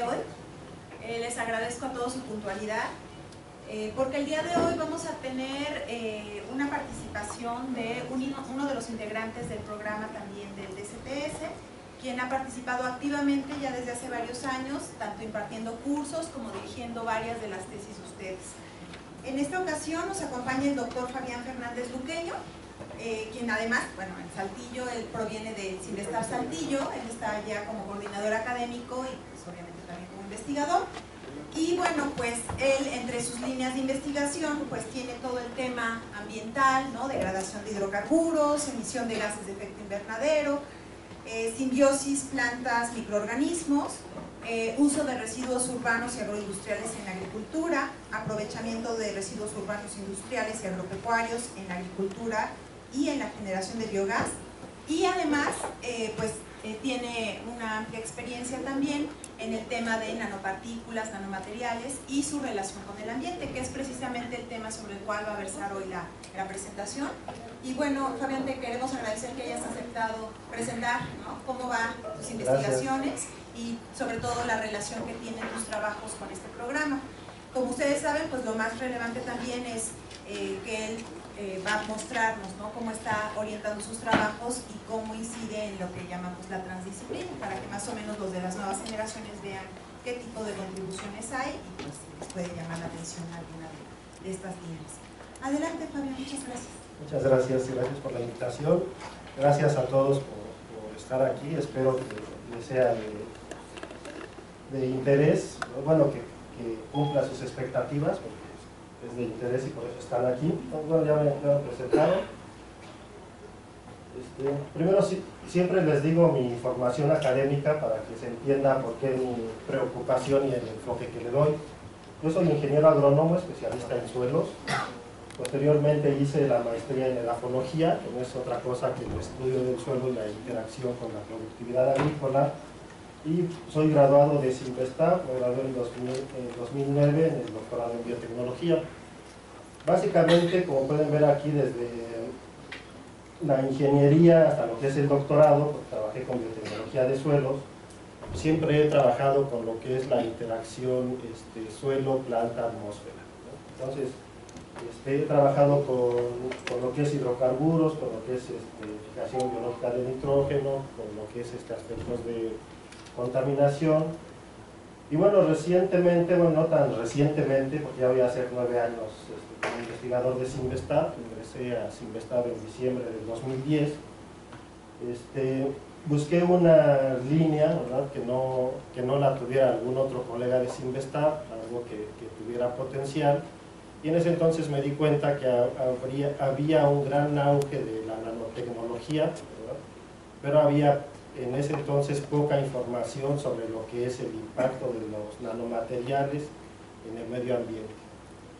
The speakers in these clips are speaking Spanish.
hoy. Les agradezco a todos su puntualidad, porque el día de hoy vamos a tener una participación de uno de los integrantes del programa también del DCTS, quien ha participado activamente ya desde hace varios años, tanto impartiendo cursos como dirigiendo varias de las tesis de ustedes. En esta ocasión nos acompaña el doctor Fabián Fernández Luqueño, quien además, bueno, en Saltillo, él proviene de Cinvestav Saltillo, él está ya como coordinador académico y pues obviamente también como investigador. Y bueno, pues él entre sus líneas de investigación pues tiene todo el tema ambiental, ¿no? Degradación de hidrocarburos, emisión de gases de efecto invernadero, simbiosis plantas microorganismos, uso de residuos urbanos y agroindustriales en la agricultura, aprovechamiento de residuos urbanos industriales y agropecuarios en la agricultura y en la generación de biogás, y además tiene una amplia experiencia también en el tema de nanopartículas, nanomateriales y su relación con el ambiente, que es precisamente el tema sobre el cual va a versar hoy la presentación. Y bueno, Fabián, te queremos agradecer que hayas aceptado presentar, ¿no?, cómo van tus investigaciones y sobre todo la relación que tienen tus trabajos con este programa. Como ustedes saben, pues lo más relevante también es que él va a mostrarnos, ¿no?, cómo está orientando sus trabajos y cómo incide en lo que llamamos la transdisciplina, para que más o menos los de las nuevas generaciones vean qué tipo de contribuciones hay y pues si les puede llamar la atención alguna de estas líneas. Adelante, Fabián, muchas gracias. Muchas gracias, gracias por la invitación. Gracias a todos por estar aquí. Espero que les sea de interés, bueno, que cumpla sus expectativas, porque es de interés y por eso están aquí. Bueno, ya me han presentado. Primero, siempre les digo mi formación académica para que se entienda por qué mi preocupación y el enfoque que le doy. Yo soy ingeniero agrónomo, especialista en suelos. Posteriormente hice la maestría en edafología, que no es otra cosa que el estudio del suelo y la interacción con la productividad agrícola. Y soy graduado de Cinvestav, me gradué en 2009 en el doctorado en biotecnología. Básicamente, como pueden ver aquí, desde la ingeniería hasta lo que es el doctorado, porque trabajé con biotecnología de suelos, siempre he trabajado con lo que es la interacción suelo, planta, atmósfera, ¿no? Entonces, he trabajado con lo que es hidrocarburos, con lo que es fijación biológica de nitrógeno, con lo que es aspectos de contaminación. Y bueno, recientemente, bueno, no tan recientemente, porque ya voy a hacer 9 años como investigador de Cinvestav, ingresé a Cinvestav en diciembre del 2010. Busqué una línea, ¿verdad?, que no la tuviera algún otro colega de Cinvestav, algo que tuviera potencial. Y en ese entonces me di cuenta que había un gran auge de la nanotecnología, ¿verdad?, pero había en ese entonces poca información sobre lo que es el impacto de los nanomateriales en el medio ambiente.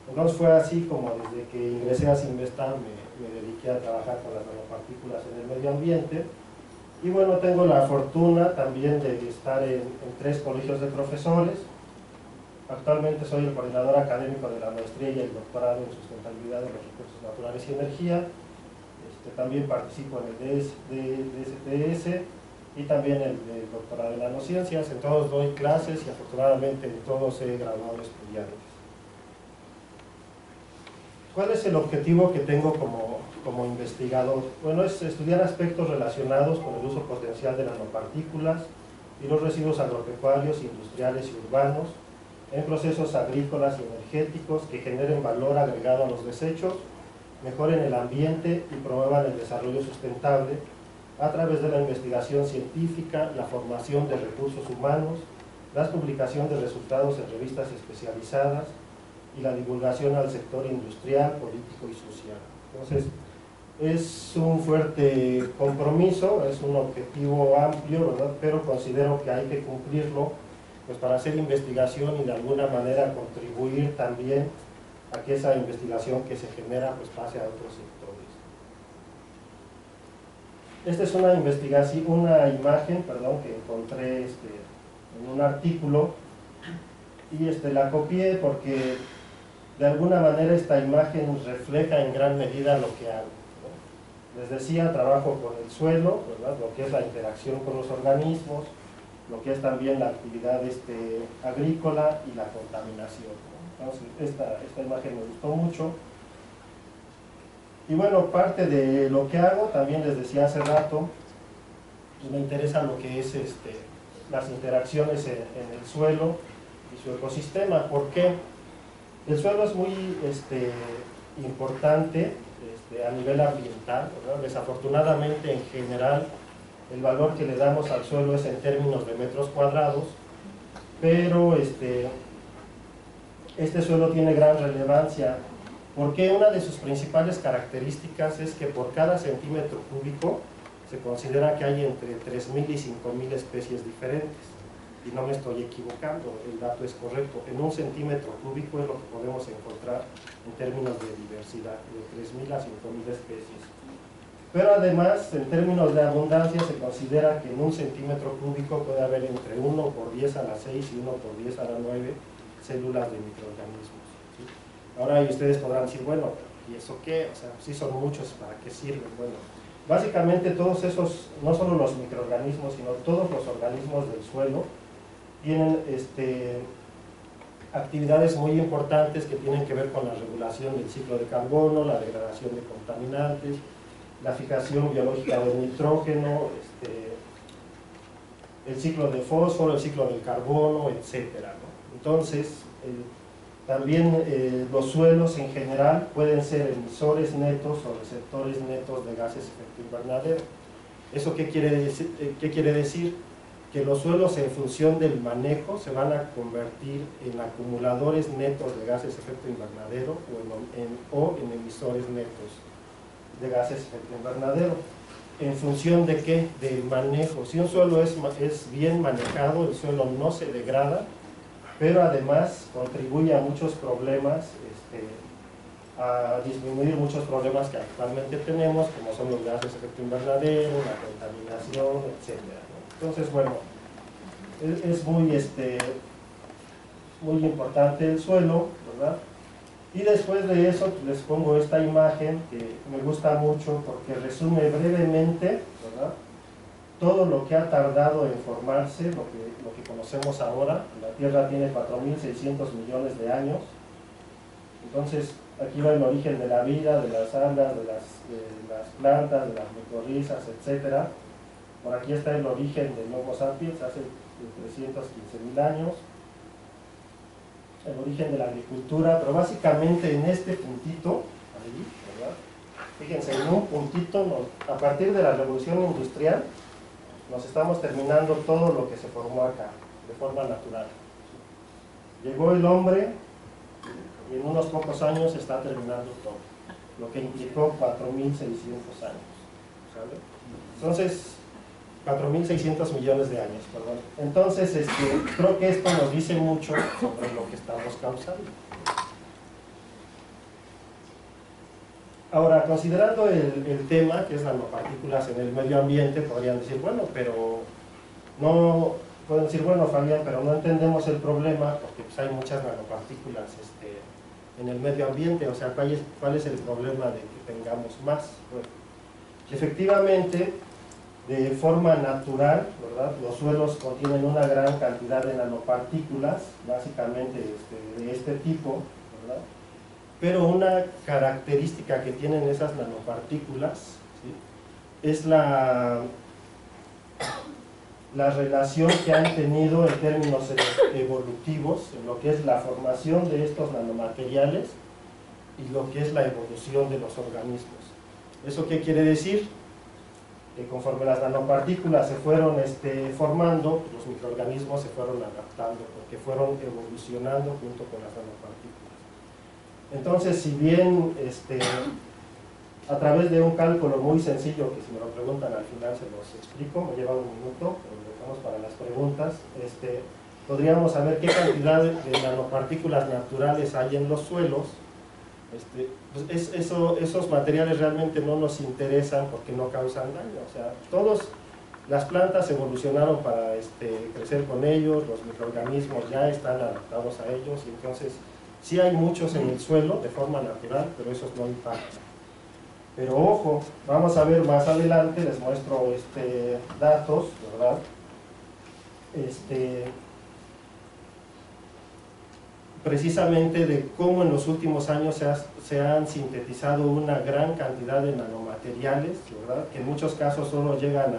Entonces fue así como desde que ingresé a Cinvestav me dediqué a trabajar con las nanopartículas en el medio ambiente. Y bueno, tengo la fortuna también de estar en 3 colegios de profesores. Actualmente soy el coordinador académico de la maestría y el doctorado en sustentabilidad de los recursos naturales y energía. También participo en el DCTS y también en el doctorado en nanociencias. En todos doy clases y afortunadamente en todos he graduado estudiantes. ¿Cuál es el objetivo que tengo como investigador? Bueno, es estudiar aspectos relacionados con el uso potencial de nanopartículas y los residuos agropecuarios, industriales y urbanos en procesos agrícolas y energéticos que generen valor agregado a los desechos, mejoren el ambiente y promuevan el desarrollo sustentable a través de la investigación científica, la formación de recursos humanos, la publicación de resultados en revistas especializadas y la divulgación al sector industrial, político y social. Entonces, es un fuerte compromiso, es un objetivo amplio, ¿verdad?, pero considero que hay que cumplirlo pues para hacer investigación y de alguna manera contribuir también a que esa investigación que se genera pues pase a otros sectores. Esta es una imagen que encontré en un artículo y la copié porque de alguna manera esta imagen refleja en gran medida lo que hago, ¿no? Les decía, trabajo con el suelo, ¿verdad?, lo que es la interacción con los organismos, lo que es también la actividad agrícola y la contaminación, ¿no? Entonces, esta imagen me gustó mucho. Y bueno, parte de lo que hago, también les decía hace rato, pues me interesa lo que es las interacciones en el suelo y su ecosistema. ¿Por qué? El suelo es muy importante a nivel ambiental, ¿verdad? Desafortunadamente, en general, el valor que le damos al suelo es en términos de metros cuadrados, pero este suelo tiene gran relevancia porque una de sus principales características es que por cada centímetro cúbico se considera que hay entre 3.000 y 5.000 especies diferentes. Y no me estoy equivocando, el dato es correcto. En un centímetro cúbico es lo que podemos encontrar en términos de diversidad, de 3.000 a 5.000 especies. Pero además, en términos de abundancia, se considera que en un centímetro cúbico puede haber entre 1 por 10 a la 6 y 1 por 10 a la 9 células de microorganismos, ¿sí? Ahora ustedes podrán decir, bueno, ¿y eso qué? O sea, sí son muchos, ¿para qué sirven? Bueno, básicamente todos esos, no solo los microorganismos, sino todos los organismos del suelo, tienen actividades muy importantes que tienen que ver con la regulación del ciclo de carbono, la degradación de contaminantes, la fijación biológica del nitrógeno, el ciclo de fósforo, el ciclo del carbono, etcétera, ¿no? Entonces, también los suelos en general pueden ser emisores netos o receptores netos de gases de efecto invernadero. ¿Eso qué quiere decir? Que los suelos, en función del manejo, se van a convertir en acumuladores netos de gases de efecto invernadero o en emisores netos de gases de efecto invernadero. ¿En función de qué? Del manejo. Si un suelo es bien manejado, el suelo no se degrada, pero además contribuye a muchos problemas, a disminuir muchos problemas que actualmente tenemos, como son los gases de efecto invernadero, la contaminación, etc., ¿no? Entonces, bueno, es muy importante el suelo, ¿verdad? Y después de eso les pongo esta imagen que me gusta mucho porque resume brevemente, ¿verdad?, todo lo que ha tardado en formarse, lo que conocemos ahora. La Tierra tiene 4.600 millones de años. Entonces, aquí va el origen de la vida, de las algas, de las plantas, de las micorrizas, etc. Por aquí está el origen del Homo sapiens, hace 315.000 años. El origen de la agricultura, pero básicamente en este puntito, ahí, ¿verdad? Fíjense, en un puntito, a partir de la revolución industrial, nos estamos terminando todo lo que se formó acá, de forma natural. Llegó el hombre y en unos pocos años se está terminando todo, lo que implicó 4.600 años, ¿sabe? Entonces, 4.600 millones de años, perdón. Entonces, creo que esto nos dice mucho sobre lo que estamos causando. Ahora, considerando el tema, que es nanopartículas en el medio ambiente, podrían decir, bueno, pero no, pueden decir, bueno, Fabián, pero no entendemos el problema, porque pues, hay muchas nanopartículas en el medio ambiente, o sea, ¿cuál es el problema de que tengamos más? Bueno, efectivamente, de forma natural, ¿verdad?, los suelos contienen una gran cantidad de nanopartículas, básicamente de este tipo, ¿verdad? Pero una característica que tienen esas nanopartículas, ¿sí?, es la relación que han tenido en términos evolutivos, en lo que es la formación de estos nanomateriales y lo que es la evolución de los organismos. ¿Eso qué quiere decir? Que conforme las nanopartículas se fueron formando, los microorganismos se fueron adaptando, porque fueron evolucionando junto con las nanopartículas. Entonces, si bien a través de un cálculo muy sencillo, que si me lo preguntan al final se los explico, me lleva un minuto, pero lo dejamos para las preguntas, podríamos saber qué cantidad de nanopartículas naturales hay en los suelos. Pues esos materiales realmente no nos interesan porque no causan daño. O sea, las plantas evolucionaron para crecer con ellos, los microorganismos ya están adaptados a ellos, y entonces sí hay muchos en el suelo de forma natural, pero esos no impactan. Pero ojo, vamos a ver más adelante, les muestro datos, ¿verdad?, precisamente de cómo en los últimos años se han sintetizado una gran cantidad de nanomateriales, ¿verdad? Que en muchos casos solo llegan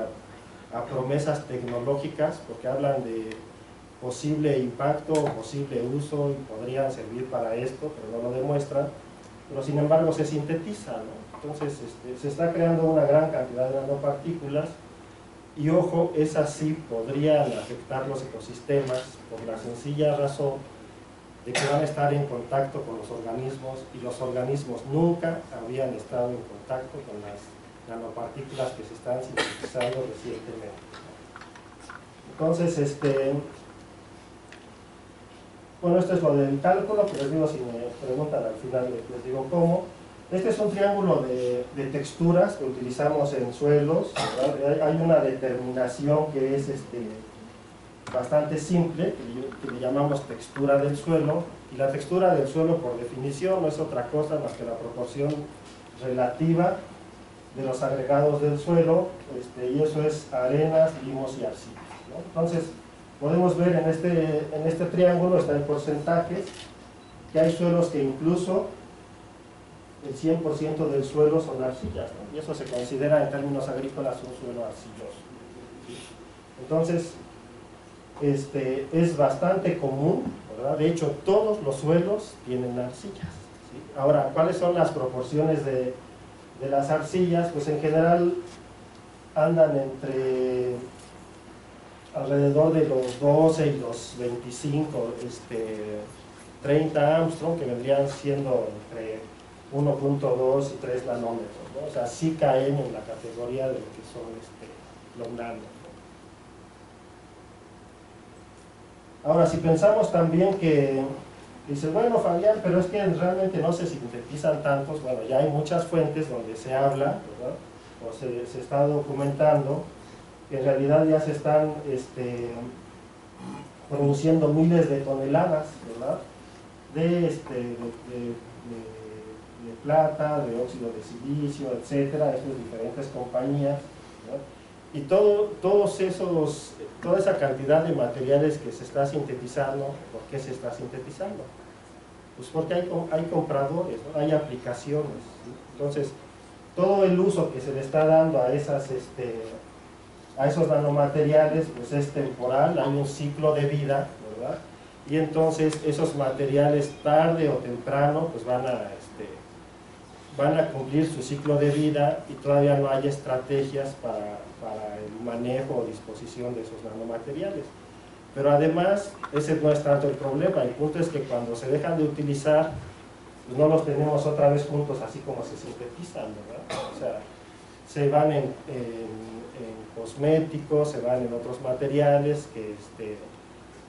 a promesas tecnológicas, porque hablan de posible impacto o posible uso y podrían servir para esto, pero no lo demuestran, pero sin embargo se sintetiza, ¿no? Entonces se está creando una gran cantidad de nanopartículas y ojo, esas sí podrían afectar los ecosistemas por la sencilla razón de que van a estar en contacto con los organismos y los organismos nunca habían estado en contacto con las nanopartículas que se están sintetizando recientemente. Entonces, bueno, esto es lo del cálculo, que les digo, si me preguntan al final les digo cómo. Este es un triángulo de texturas que utilizamos en suelos, ¿verdad? Hay una determinación que es bastante simple, que le llamamos textura del suelo, y la textura del suelo por definición no es otra cosa más que la proporción relativa de los agregados del suelo, y eso es arenas, limos y arcillas, ¿no? Entonces, podemos ver en este triángulo, está en porcentajes, que hay suelos que incluso el 100% del suelo son arcillas, ¿no? Y eso se considera en términos agrícolas un suelo arcilloso, ¿sí? Entonces, es bastante común, ¿verdad? De hecho, todos los suelos tienen arcillas, ¿sí? Ahora, ¿cuáles son las proporciones de las arcillas? Pues en general andan entre alrededor de los 12 y los 25, 30 Armstrong, que vendrían siendo entre 1.2 y 3 nanómetros, ¿no? O sea, sí caen en la categoría de lo que son los nanos. Ahora, si pensamos también que dice, bueno, Fabián, pero es que realmente no se sintetizan tantos, bueno, ya hay muchas fuentes donde se habla, ¿verdad? O se está documentando que en realidad ya se están produciendo miles de toneladas, ¿verdad? De plata, de óxido de silicio, etcétera, estas diferentes compañías, ¿verdad? Y toda esa cantidad de materiales que se está sintetizando, ¿por qué se está sintetizando? Pues porque hay compradores, ¿no? Hay aplicaciones, ¿sí? Entonces, todo el uso que se le está dando a esos nanomateriales, pues es temporal, hay un ciclo de vida, ¿verdad? Y entonces esos materiales tarde o temprano pues van a cumplir su ciclo de vida y todavía no hay estrategias para el manejo o disposición de esos nanomateriales. Pero además, ese no es tanto el problema, el punto es que cuando se dejan de utilizar, pues no los tenemos otra vez juntos así como se sintetizan, ¿verdad? O sea, se van en cosméticos, se van en otros materiales que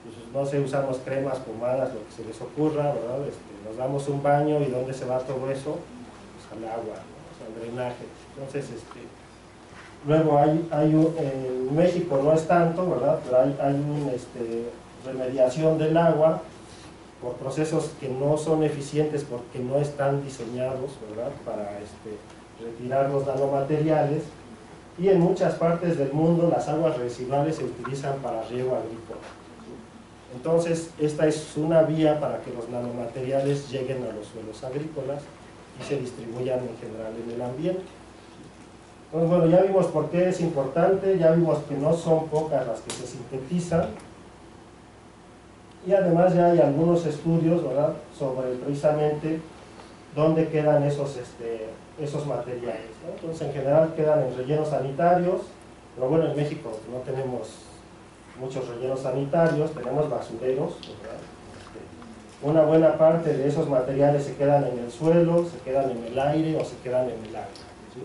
pues no sé, usamos cremas, pomadas, lo que se les ocurra, ¿verdad? Nos damos un baño y ¿dónde se va todo eso? Al agua, ¿no? O sea, al drenaje. Entonces, luego en México no es tanto, ¿verdad? Pero hay una remediación del agua por procesos que no son eficientes porque no están diseñados, ¿verdad? Para retirar los nanomateriales, y en muchas partes del mundo las aguas residuales se utilizan para riego agrícola. Entonces, esta es una vía para que los nanomateriales lleguen a los suelos agrícolas y se distribuyan en general en el ambiente. Entonces, bueno, ya vimos por qué es importante, ya vimos que no son pocas las que se sintetizan, y además ya hay algunos estudios, ¿verdad?, sobre precisamente dónde quedan esos materiales, ¿no? Entonces, en general quedan en rellenos sanitarios, pero bueno, en México no tenemos muchos rellenos sanitarios, tenemos basureros, ¿verdad? Una buena parte de esos materiales se quedan en el suelo, se quedan en el aire o se quedan en el agua, ¿sí?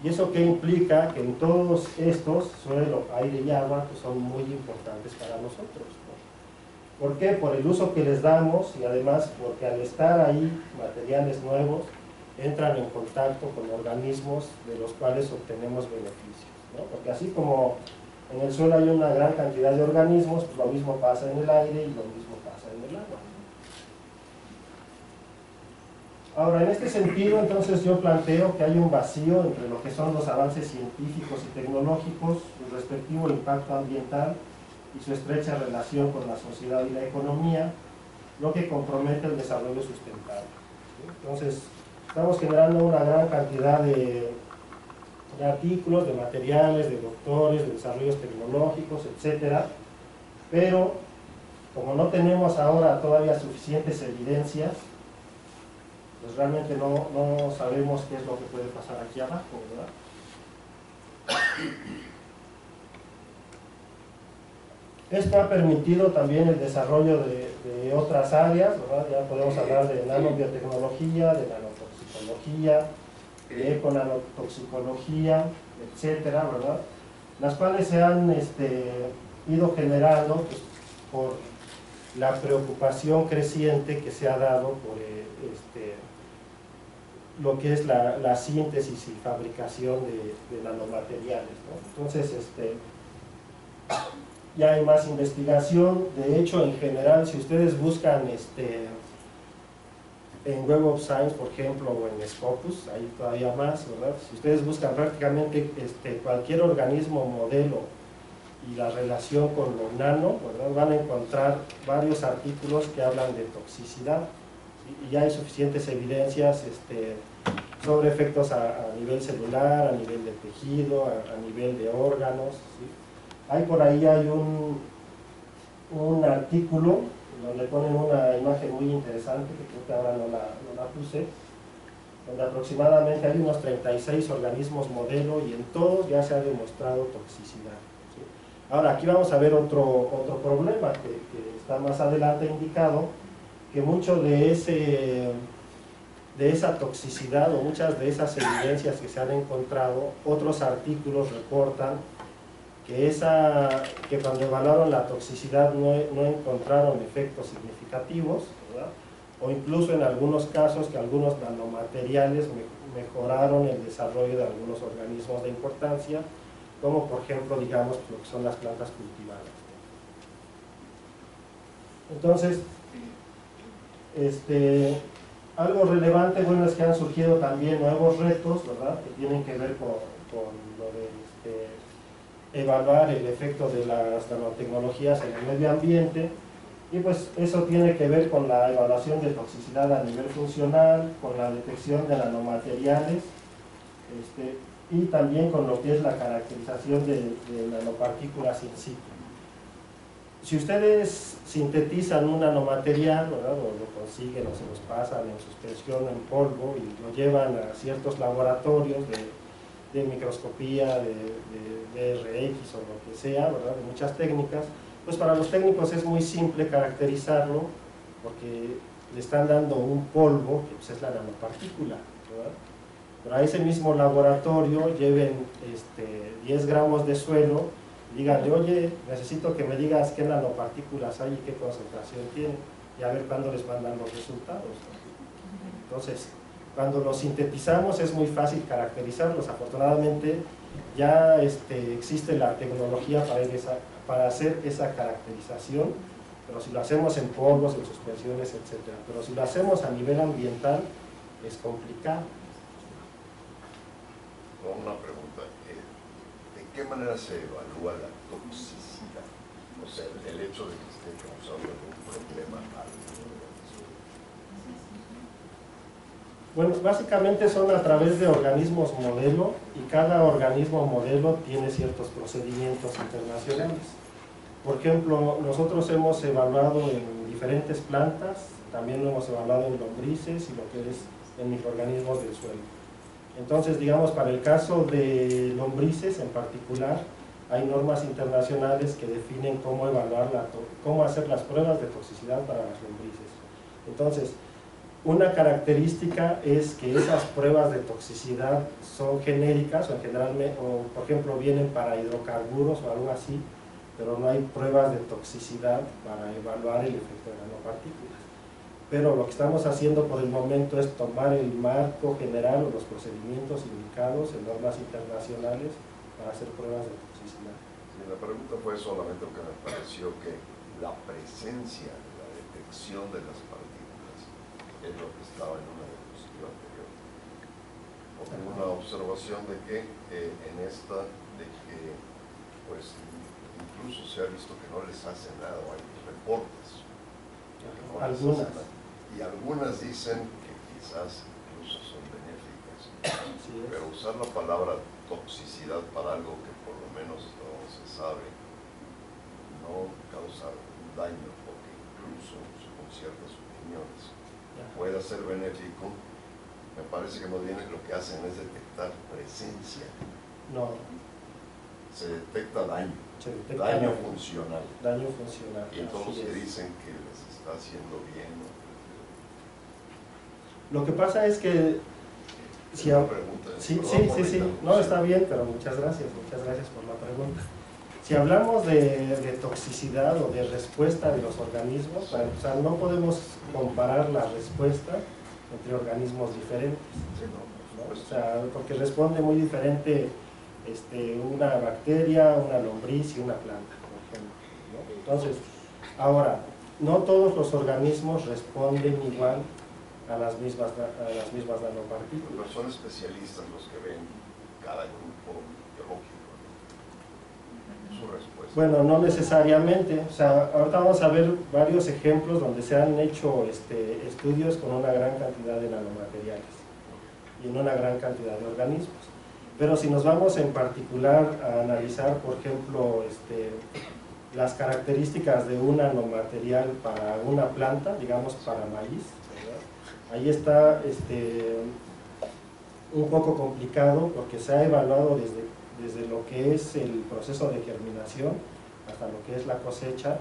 ¿Y eso qué implica? Que en todos estos, suelo, aire y agua, pues son muy importantes para nosotros, ¿no? ¿Por qué? Por el uso que les damos, y además porque al estar ahí materiales nuevos, entran en contacto con organismos de los cuales obtenemos beneficios, ¿no? Porque así como en el suelo hay una gran cantidad de organismos, pues lo mismo pasa en el aire y lo mismo pasa en el agua. Ahora, en este sentido, entonces yo planteo que hay un vacío entre lo que son los avances científicos y tecnológicos, su respectivo impacto ambiental y su estrecha relación con la sociedad y la economía, lo que compromete el desarrollo sustentable. Entonces, estamos generando una gran cantidad de artículos, de materiales, de doctores, de desarrollos tecnológicos, etcétera, pero como no tenemos ahora todavía suficientes evidencias, pues realmente no sabemos qué es lo que puede pasar aquí abajo, ¿verdad? Esto ha permitido también el desarrollo de otras áreas, ¿verdad? Ya podemos hablar de nanobiotecnología, de nanotoxicología, de econanotoxicología, etcétera, ¿verdad? Las cuales se han ido generando pues, por la preocupación creciente que se ha dado por lo que es la síntesis y fabricación de nanomateriales, ¿no? Entonces, ya hay más investigación. De hecho, en general, si ustedes buscan en Web of Science, por ejemplo, o en Scopus, hay todavía más, ¿verdad? Si ustedes buscan prácticamente cualquier organismo modelo y la relación con lo nano, ¿verdad?, van a encontrar varios artículos que hablan de toxicidad, ¿sí? Y ya hay suficientes evidencias sobre efectos a nivel celular, a nivel de tejido, a nivel de órganos, ¿sí? Hay por ahí un artículo donde ponen una imagen muy interesante, que creo que ahora no la puse, donde aproximadamente hay unos 36 organismos modelo y en todos ya se ha demostrado toxicidad, ¿sí? Ahora, aquí vamos a ver otro problema que está más adelante indicado, que mucho de esa toxicidad o muchas de esas evidencias que se han encontrado, otros artículos reportan que cuando evaluaron la toxicidad no encontraron efectos significativos, ¿verdad? O incluso en algunos casos que algunos nanomateriales mejoraron el desarrollo de algunos organismos de importancia, como por ejemplo, digamos, lo que son las plantas cultivadas. Entonces, algo relevante, bueno, es que han surgido también nuevos retos, ¿verdad?, que tienen que ver con lo de evaluar el efecto de las nanotecnologías en el medio ambiente, y pues eso tiene que ver con la evaluación de toxicidad a nivel funcional, con la detección de nanomateriales, y también con lo que es la caracterización de nanopartículas in situ. Si ustedes sintetizan un nanomaterial, ¿verdad?, o lo consiguen o se los pasan en suspensión en polvo y lo llevan a ciertos laboratorios de microscopía, de RX o lo que sea, ¿verdad?, de muchas técnicas, pues para los técnicos es muy simple caracterizarlo porque le están dando un polvo que pues es la nanopartícula, ¿verdad? Pero a ese mismo laboratorio lleven 10 gramos de suelo y díganle, oye, necesito que me digas qué nanopartículas hay y qué concentración tiene, y a ver cuándo les mandan los resultados, ¿no? Entonces, cuando los sintetizamos es muy fácil caracterizarlos. Afortunadamente ya existe la tecnología para hacer esa caracterización, pero si lo hacemos en polvos, en suspensiones, etc. Pero si lo hacemos a nivel ambiental es complicado. Una pregunta, ¿de qué manera se evalúa la toxicidad? O sea, el hecho de que esté causando algún problema al organismo. Bueno, básicamente son a través de organismos modelo, y cada organismo modelo tiene ciertos procedimientos internacionales. Por ejemplo, nosotros hemos evaluado en diferentes plantas, también lo hemos evaluado en lombrices y lo que es en microorganismos del suelo. Entonces, digamos, para el caso de lombrices en particular, hay normas internacionales que definen cómo evaluar cómo hacer las pruebas de toxicidad para las lombrices. Entonces, una característica es que esas pruebas de toxicidad son genéricas o por ejemplo vienen para hidrocarburos o algo así, pero no hay pruebas de toxicidad para evaluar el efecto de nanopartículas. Pero lo que estamos haciendo por el momento es tomar el marco general o los procedimientos indicados en normas internacionales para hacer pruebas de toxicidad. Sí, la pregunta fue solamente porque me pareció que la presencia de la detección de las partículas es lo que estaba en una diapositiva anterior. Porque una observación de que en esta, de que pues incluso se ha visto que no les hace nada, o hay reportes que no les Algunas. hacen nada. Y algunas dicen que quizás incluso son benéficas. Así es. Pero usar la palabra toxicidad para algo que por lo menos no se sabe no causa un daño, porque incluso con ciertas opiniones puede ser benéfico. Me parece que más bien lo que hacen es detectar presencia. No, Se detecta daño, se detecta daño funcional. daño funcional. Y entonces así es. dicen que les está haciendo bien. Lo que pasa es que si Una pregunta, sí, perdón sí, por sí, la sí, no, interrupción. está bien, pero muchas gracias por la pregunta. Si hablamos de toxicidad o de respuesta de los organismos, para empezar, no podemos comparar la respuesta entre organismos diferentes, Sí, no, ¿no? por O supuesto. sea, porque responde muy diferente una bacteria, una lombriz y una planta, por ejemplo, ¿no? Entonces, ahora, no todos los organismos responden igual a las mismas nanopartículas. Pero son especialistas los que ven cada grupo biológico, ¿no? Su respuesta. Bueno, no necesariamente. O sea, ahorita vamos a ver varios ejemplos donde se han hecho estudios con una gran cantidad de nanomateriales y en una gran cantidad de organismos. Pero si nos vamos en particular a analizar, por ejemplo, las características de un nanomaterial para una planta, digamos para maíz, ¿verdad? Ahí está un poco complicado porque se ha evaluado desde lo que es el proceso de germinación hasta lo que es la cosecha,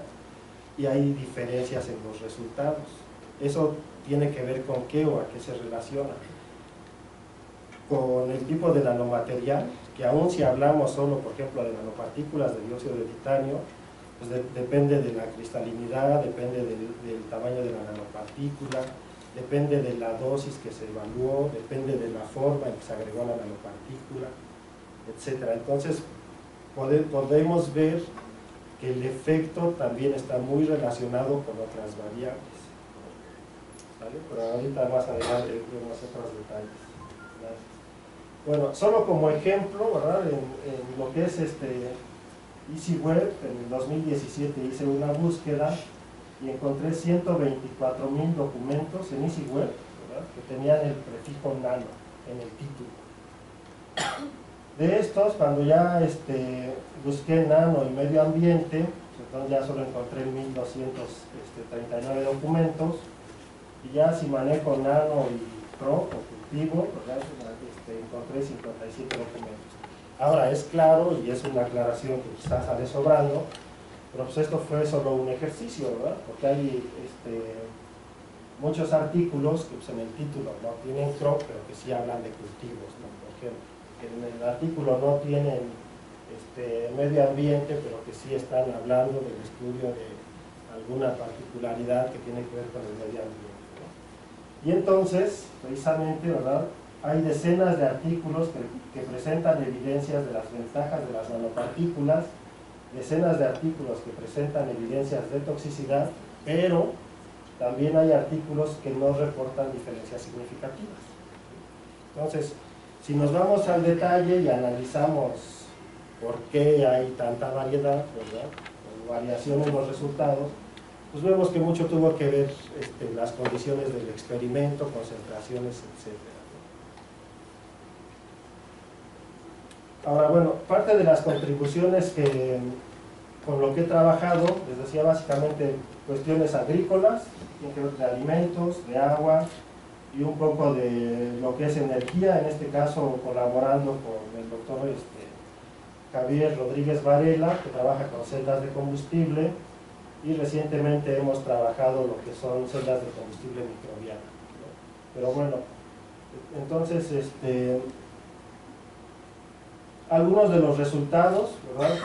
y hay diferencias en los resultados. Eso tiene que ver con qué o a qué se relaciona. Con el tipo de nanomaterial, que aún si hablamos solo, por ejemplo, de nanopartículas de dióxido de titanio, pues depende de la cristalinidad, depende del tamaño de la nanopartícula, depende de la dosis que se evaluó, depende de la forma en que se agregó la nanopartícula, etc. Entonces, podemos ver que el efecto también está muy relacionado con otras variables, ¿vale? Pero ahorita más adelante vemos otros detalles. Gracias. Bueno, solo como ejemplo, ¿verdad? En lo que es EasyWeb, en el 2017 hice una búsqueda y encontré 124,000 documentos en EasyWeb, ¿verdad?, que tenían el prefijo nano en el título. De estos, cuando ya busqué nano y medio ambiente, entonces ya solo encontré 1,239 documentos, y ya si manejo nano y crop o cultivo, ¿verdad?, encontré 57 documentos. Ahora, es claro, y es una aclaración que quizás sale sobrando, pero pues esto fue solo un ejercicio, ¿verdad? Porque hay muchos artículos que pues, en el título no tienen crop, pero que sí hablan de cultivos, ¿no? Por ejemplo, que en el artículo no tienen medio ambiente, pero que sí están hablando del estudio de alguna particularidad que tiene que ver con el medio ambiente, ¿no? Y entonces, precisamente, ¿verdad?, hay decenas de artículos que presentan evidencias de las ventajas de las nanopartículas, decenas de artículos que presentan evidencias de toxicidad, pero también hay artículos que no reportan diferencias significativas. Entonces, si nos vamos al detalle y analizamos por qué hay tanta variedad, ¿verdad?, o variación en los resultados, pues vemos que mucho tuvo que ver las condiciones del experimento, concentraciones, etc. Ahora, bueno, parte de las contribuciones con lo que he trabajado, les decía, básicamente cuestiones agrícolas, tiene que ver de alimentos, de agua y un poco de lo que es energía, en este caso colaborando con el doctor Javier Rodríguez Varela, que trabaja con celdas de combustible, y recientemente hemos trabajado lo que son celdas de combustible microbiano, ¿no? Pero bueno, entonces algunos de los resultados, ¿verdad?,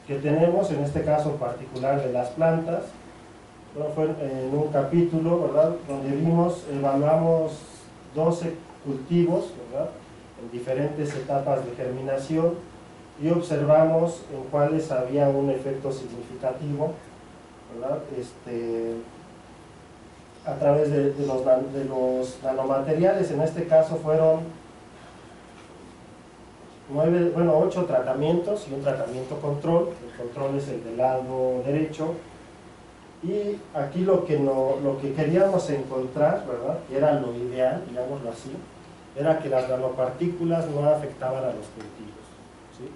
que tenemos, en este caso particular de las plantas, bueno, fue en un capítulo, ¿verdad?, donde evaluamos 12 cultivos, ¿verdad?, en diferentes etapas de germinación, y observamos en cuáles había un efecto significativo, ¿verdad?, a través de los nanomateriales. En este caso fueron 8 tratamientos y un tratamiento control. El control es el del lado derecho. Y aquí lo que queríamos encontrar, ¿verdad?, que era lo ideal, digámoslo así, era que las nanopartículas no afectaban a los cultivos, ¿sí?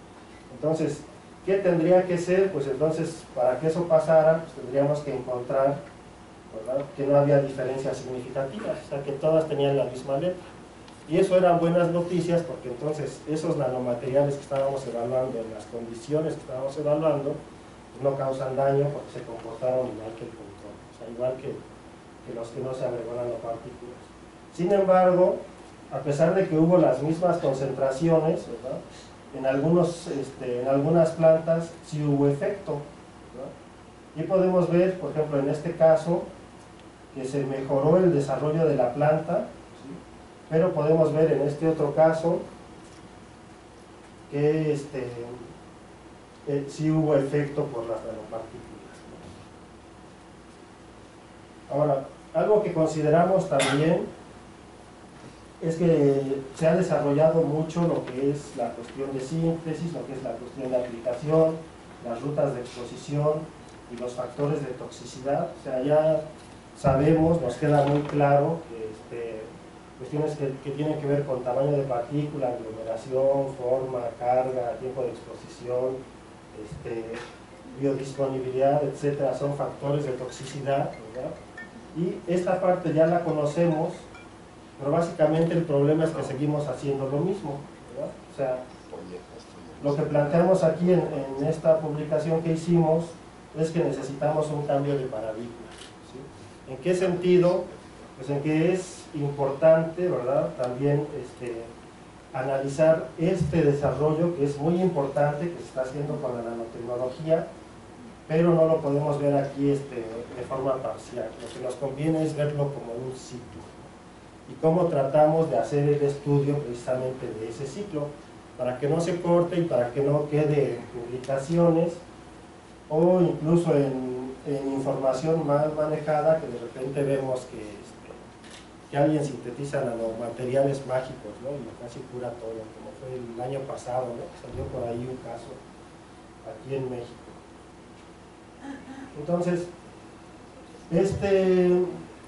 Entonces, ¿qué tendría que ser? Pues entonces, para que eso pasara, pues tendríamos que encontrar, ¿verdad?, que no había diferencias significativas, o sea, que todas tenían la misma letra. Y eso eran buenas noticias, porque entonces esos nanomateriales que estábamos evaluando, en las condiciones que estábamos evaluando, no causan daño porque se comportaron igual que el control, o sea, igual que los que no se agregó nanopartículas. Sin embargo, a pesar de que hubo las mismas concentraciones, ¿verdad?, en algunas plantas sí hubo efecto, ¿verdad? Y podemos ver, por ejemplo, en este caso, que se mejoró el desarrollo de la planta, ¿sí? Pero podemos ver en este otro caso que sí hubo efecto por las nanopartículas. Ahora, algo que consideramos también es que se ha desarrollado mucho lo que es la cuestión de síntesis, lo que es la cuestión de aplicación, las rutas de exposición y los factores de toxicidad. O sea, ya sabemos, nos queda muy claro que cuestiones que tienen que ver con tamaño de partícula, aglomeración, forma, carga, tiempo de exposición, biodisponibilidad, etcétera, son factores de toxicidad, ¿verdad? Y esta parte ya la conocemos, pero básicamente el problema es que seguimos haciendo lo mismo, ¿verdad? O sea, lo que planteamos aquí en esta publicación que hicimos es que necesitamos un cambio de paradigma, ¿sí? ¿En qué sentido? Pues en que es importante, ¿verdad?, también analizar este desarrollo que es muy importante, que se está haciendo con la nanotecnología, pero no lo podemos ver aquí de forma parcial. Lo que nos conviene es verlo como un ciclo. Y cómo tratamos de hacer el estudio precisamente de ese ciclo, para que no se corte y para que no quede en publicaciones o incluso en información mal manejada, que de repente vemos que alguien sintetiza nanomateriales mágicos, ¿no?, y casi cura todo, como fue el año pasado, ¿no?, que salió por ahí un caso aquí en México. Entonces,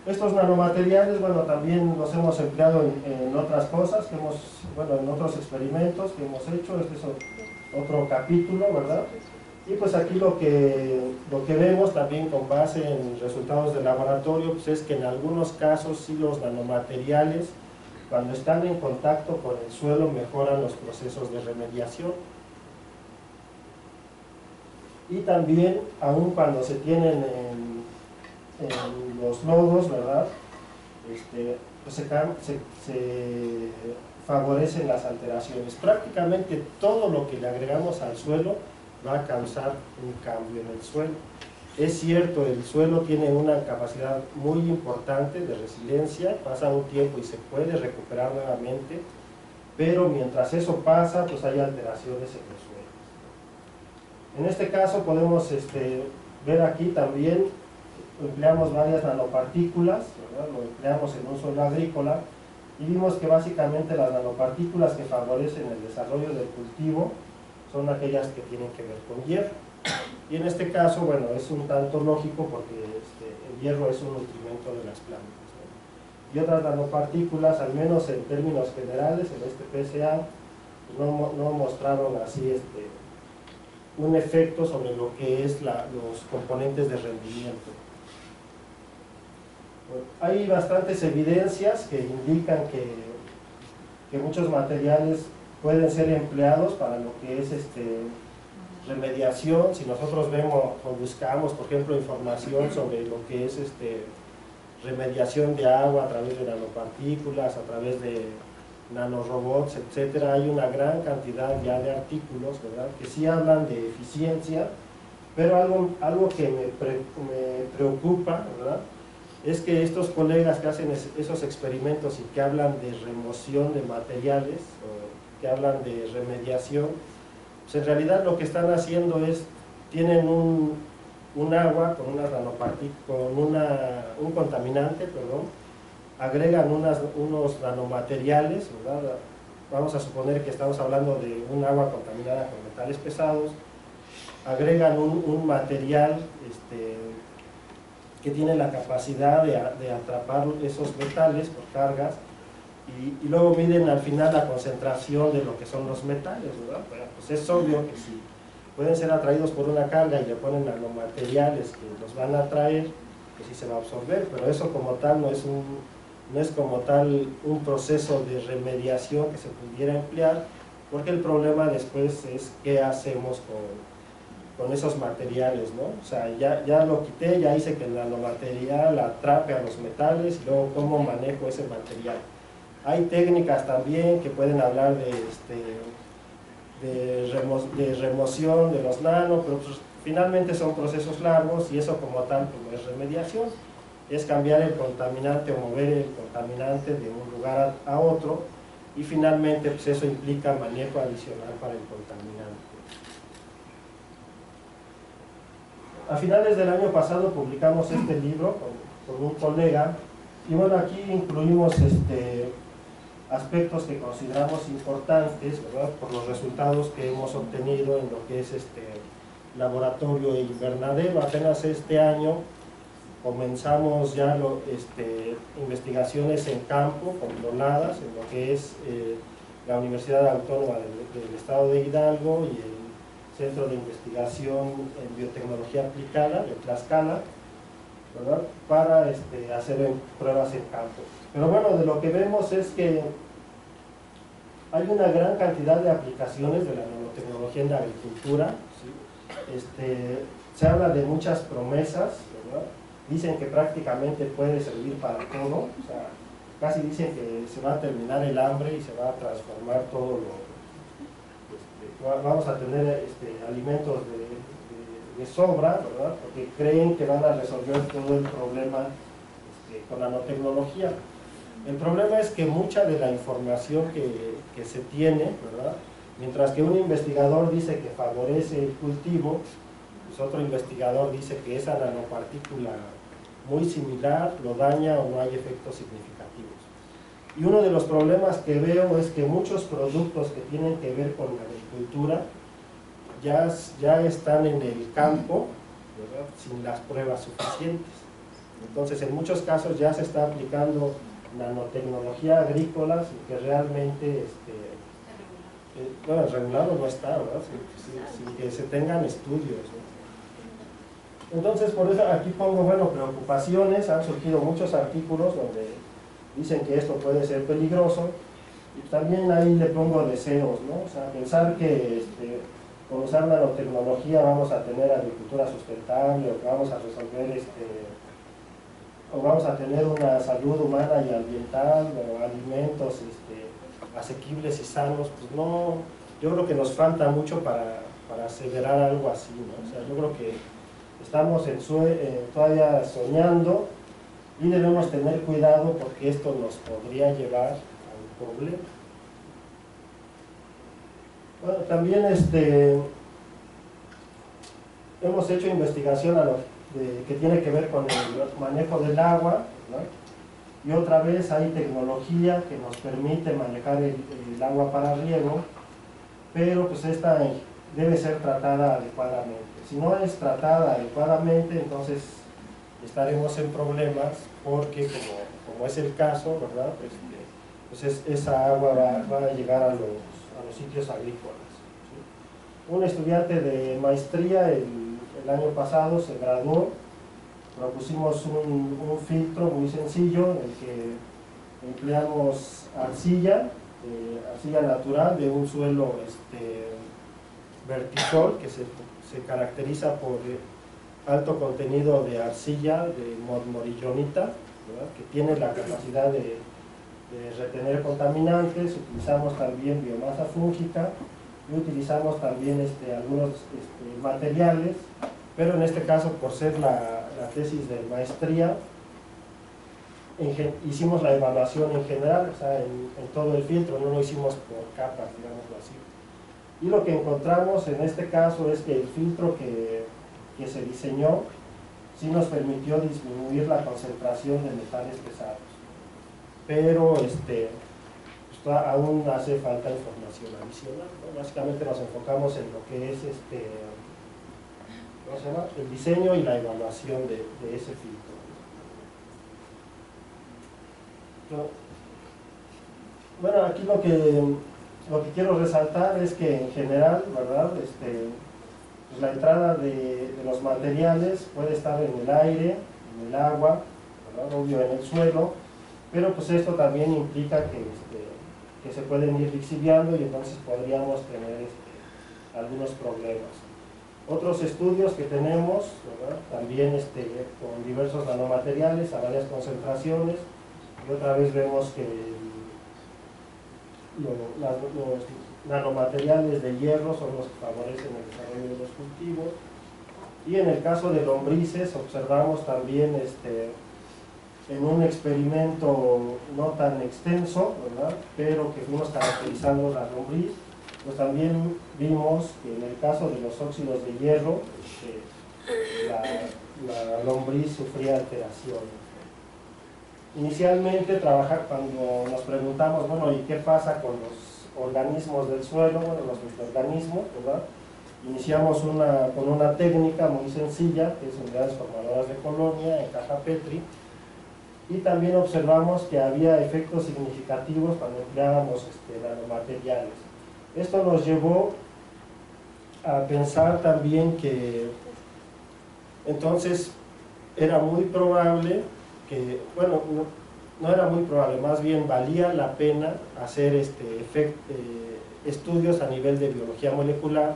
estos nanomateriales, bueno, también los hemos empleado en otras cosas, en otros experimentos que hemos hecho. Este es otro capítulo, ¿verdad? Y pues aquí lo que vemos también con base en resultados de laboratorio, pues es que en algunos casos sí los nanomateriales, cuando están en contacto con el suelo, mejoran los procesos de remediación. Y también, aun cuando se tienen en los lodos, ¿verdad?, pues se favorecen las alteraciones. Prácticamente todo lo que le agregamos al suelo va a causar un cambio en el suelo. Es cierto, el suelo tiene una capacidad muy importante de resiliencia, pasa un tiempo y se puede recuperar nuevamente, pero mientras eso pasa, pues hay alteraciones en el suelo. En este caso podemos ver aquí también, empleamos varias nanopartículas, ¿verdad?, lo empleamos en un suelo agrícola, y vimos que básicamente las nanopartículas que favorecen el desarrollo del cultivo son aquellas que tienen que ver con hierro. Y en este caso, bueno, es un tanto lógico porque el hierro es un nutrimento de las plantas, ¿no? Y otras nanopartículas, al menos en términos generales, en este PSA, pues no mostraron así un efecto sobre lo que es los componentes de rendimiento. Bueno, hay bastantes evidencias que indican que muchos materiales pueden ser empleados para lo que es remediación. Si nosotros vemos o buscamos, por ejemplo, información sobre lo que es remediación de agua a través de nanopartículas, a través de nanorobots, etcétera, hay una gran cantidad ya de artículos, ¿verdad?, que sí hablan de eficiencia, pero algo que me preocupa, ¿verdad?, es que estos colegas que hacen esos experimentos y que hablan de remoción de materiales, o que hablan de remediación, pues en realidad lo que están haciendo es, tienen un agua con unas nanopartículas, un contaminante, perdón, agregan unos nanomateriales, ¿verdad?, vamos a suponer que estamos hablando de un agua contaminada con metales pesados, agregan un material que tiene la capacidad de atrapar esos metales por cargas, y luego miden al final la concentración de lo que son los metales, ¿verdad? Bueno, pues es obvio que si pueden ser atraídos por una carga y le ponen nanomateriales que los van a atraer, pues sí se va a absorber, pero eso como tal no es como tal un proceso de remediación que se pudiera emplear, porque el problema después es qué hacemos con esos materiales, ¿no? O sea, ya lo quité, ya hice que el nanomaterial atrape a los metales, y luego cómo manejo ese material. Hay técnicas también que pueden hablar de remoción de los nanos, pero pues, finalmente son procesos largos, y eso como tal pues, no es remediación, es cambiar el contaminante o mover el contaminante de un lugar a otro, y finalmente pues, eso implica manejo adicional para el contaminante. A finales del año pasado publicamos este libro con un colega, y bueno, aquí incluimos aspectos que consideramos importantes, ¿verdad?, por los resultados que hemos obtenido en lo que es laboratorio e invernadero. Apenas este año comenzamos ya investigaciones en campo, controladas, en lo que es la Universidad Autónoma del Estado de Hidalgo y el Centro de Investigación en Biotecnología Aplicada de Tlaxcala, ¿verdad?, para hacer pruebas en campo. Pero bueno, de lo que vemos es que hay una gran cantidad de aplicaciones de la nanotecnología en la agricultura, ¿sí? Se habla de muchas promesas, ¿verdad? Dicen que prácticamente puede servir para todo, o sea, casi dicen que se va a terminar el hambre y se va a transformar todo vamos a tener alimentos de sobra, ¿verdad?, porque creen que van a resolver todo el problema con nanotecnología. El problema es que mucha de la información que se tiene, ¿verdad?, mientras que un investigador dice que favorece el cultivo, pues otro investigador dice que esa nanopartícula muy similar lo daña o no hay efectos significativos. Y uno de los problemas que veo es que muchos productos que tienen que ver con la agricultura ya están en el campo, ¿verdad?, sin las pruebas suficientes. Entonces, en muchos casos ya se está aplicando nanotecnología agrícola sin que realmente, bueno, regulado no está, ¿verdad?, sin que se tengan estudios, ¿no? Entonces, por eso aquí pongo, bueno, preocupaciones. Han surgido muchos artículos donde dicen que esto puede ser peligroso, y también ahí le pongo deseos, ¿no? O sea, pensar que con usar nanotecnología vamos a tener agricultura sustentable, o que vamos a resolver o vamos a tener una salud humana y ambiental, o alimentos asequibles y sanos, pues no, yo creo que nos falta mucho para aseverar algo así, ¿no? O sea, yo creo que estamos todavía soñando, y debemos tener cuidado porque esto nos podría llevar a un problema. Bueno, también hemos hecho investigación que tiene que ver con el manejo del agua, ¿verdad? Y otra vez hay tecnología que nos permite manejar el agua para riego, pero pues esta debe ser tratada adecuadamente. Si no es tratada adecuadamente, entonces estaremos en problemas, porque como es el caso, ¿verdad?, pues esa agua va a llegar a los sitios agrícolas, ¿sí? Un estudiante de maestría el año pasado se graduó. Propusimos un filtro muy sencillo en el que empleamos arcilla natural de un suelo vertisol que se caracteriza por alto contenido de arcilla de morillonita, ¿verdad?, que tiene la capacidad de retener contaminantes. Utilizamos también biomasa fúngica y utilizamos también algunos materiales, pero en este caso, por ser la tesis de maestría, hicimos la evaluación en general, o sea, en todo el filtro, no lo hicimos por capas, digámoslo así. Y lo que encontramos en este caso es que el filtro que se diseñó sí nos permitió disminuir la concentración de metales pesados, pero pues, aún hace falta información adicional, ¿no? Básicamente nos enfocamos en lo que es ¿cómo se llama? El diseño y la evaluación de ese filtro. Bueno, aquí lo que quiero resaltar es que en general, ¿verdad? Pues la entrada de los materiales puede estar en el aire, en el agua, ¿verdad? Obvio en el suelo, pero pues esto también implica que se pueden ir lixiviando y entonces podríamos tener algunos problemas. Otros estudios que tenemos, ¿verdad? También con diversos nanomateriales a varias concentraciones, y otra vez vemos que los nanomateriales de hierro son los que favorecen el desarrollo de los cultivos. Y en el caso de lombrices observamos también en un experimento no tan extenso, ¿verdad? Pero que fuimos caracterizando la lombriz, pues también vimos que en el caso de los óxidos de hierro la lombriz sufría alteraciones. Inicialmente cuando nos preguntamos, bueno, ¿y qué pasa con los organismos del suelo? Bueno, los microorganismos, ¿verdad? Iniciamos con una técnica muy sencilla, que es unidades formadoras de colonia en caja Petri, y también observamos que había efectos significativos cuando empleábamos nanomateriales. Esto nos llevó a pensar también que entonces era muy probable que, bueno, no era muy probable, más bien valía la pena hacer estudios a nivel de biología molecular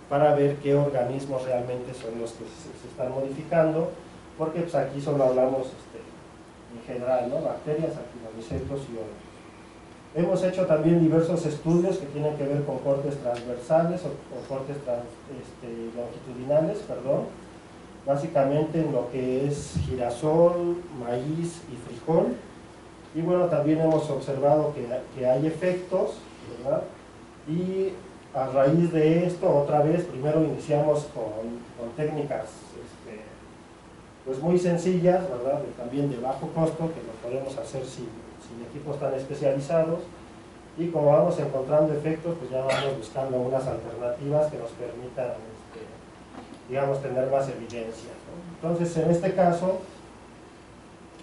para ver qué organismos realmente son los que se están modificando, porque pues aquí solo hablamos en general, ¿no? Bacterias, actinomycetos y hongos. Hemos hecho también diversos estudios que tienen que ver con cortes transversales o cortes longitudinales, perdón, básicamente en lo que es girasol, maíz y frijol. Y bueno, también hemos observado que hay efectos, ¿verdad? Y a raíz de esto, otra vez, primero iniciamos con técnicas pues muy sencillas, ¿verdad? También de bajo costo, que lo podemos hacer sin equipos tan especializados, y como vamos encontrando efectos, pues ya vamos buscando unas alternativas que nos permitan, digamos, tener más evidencia, ¿no? Entonces, en este caso,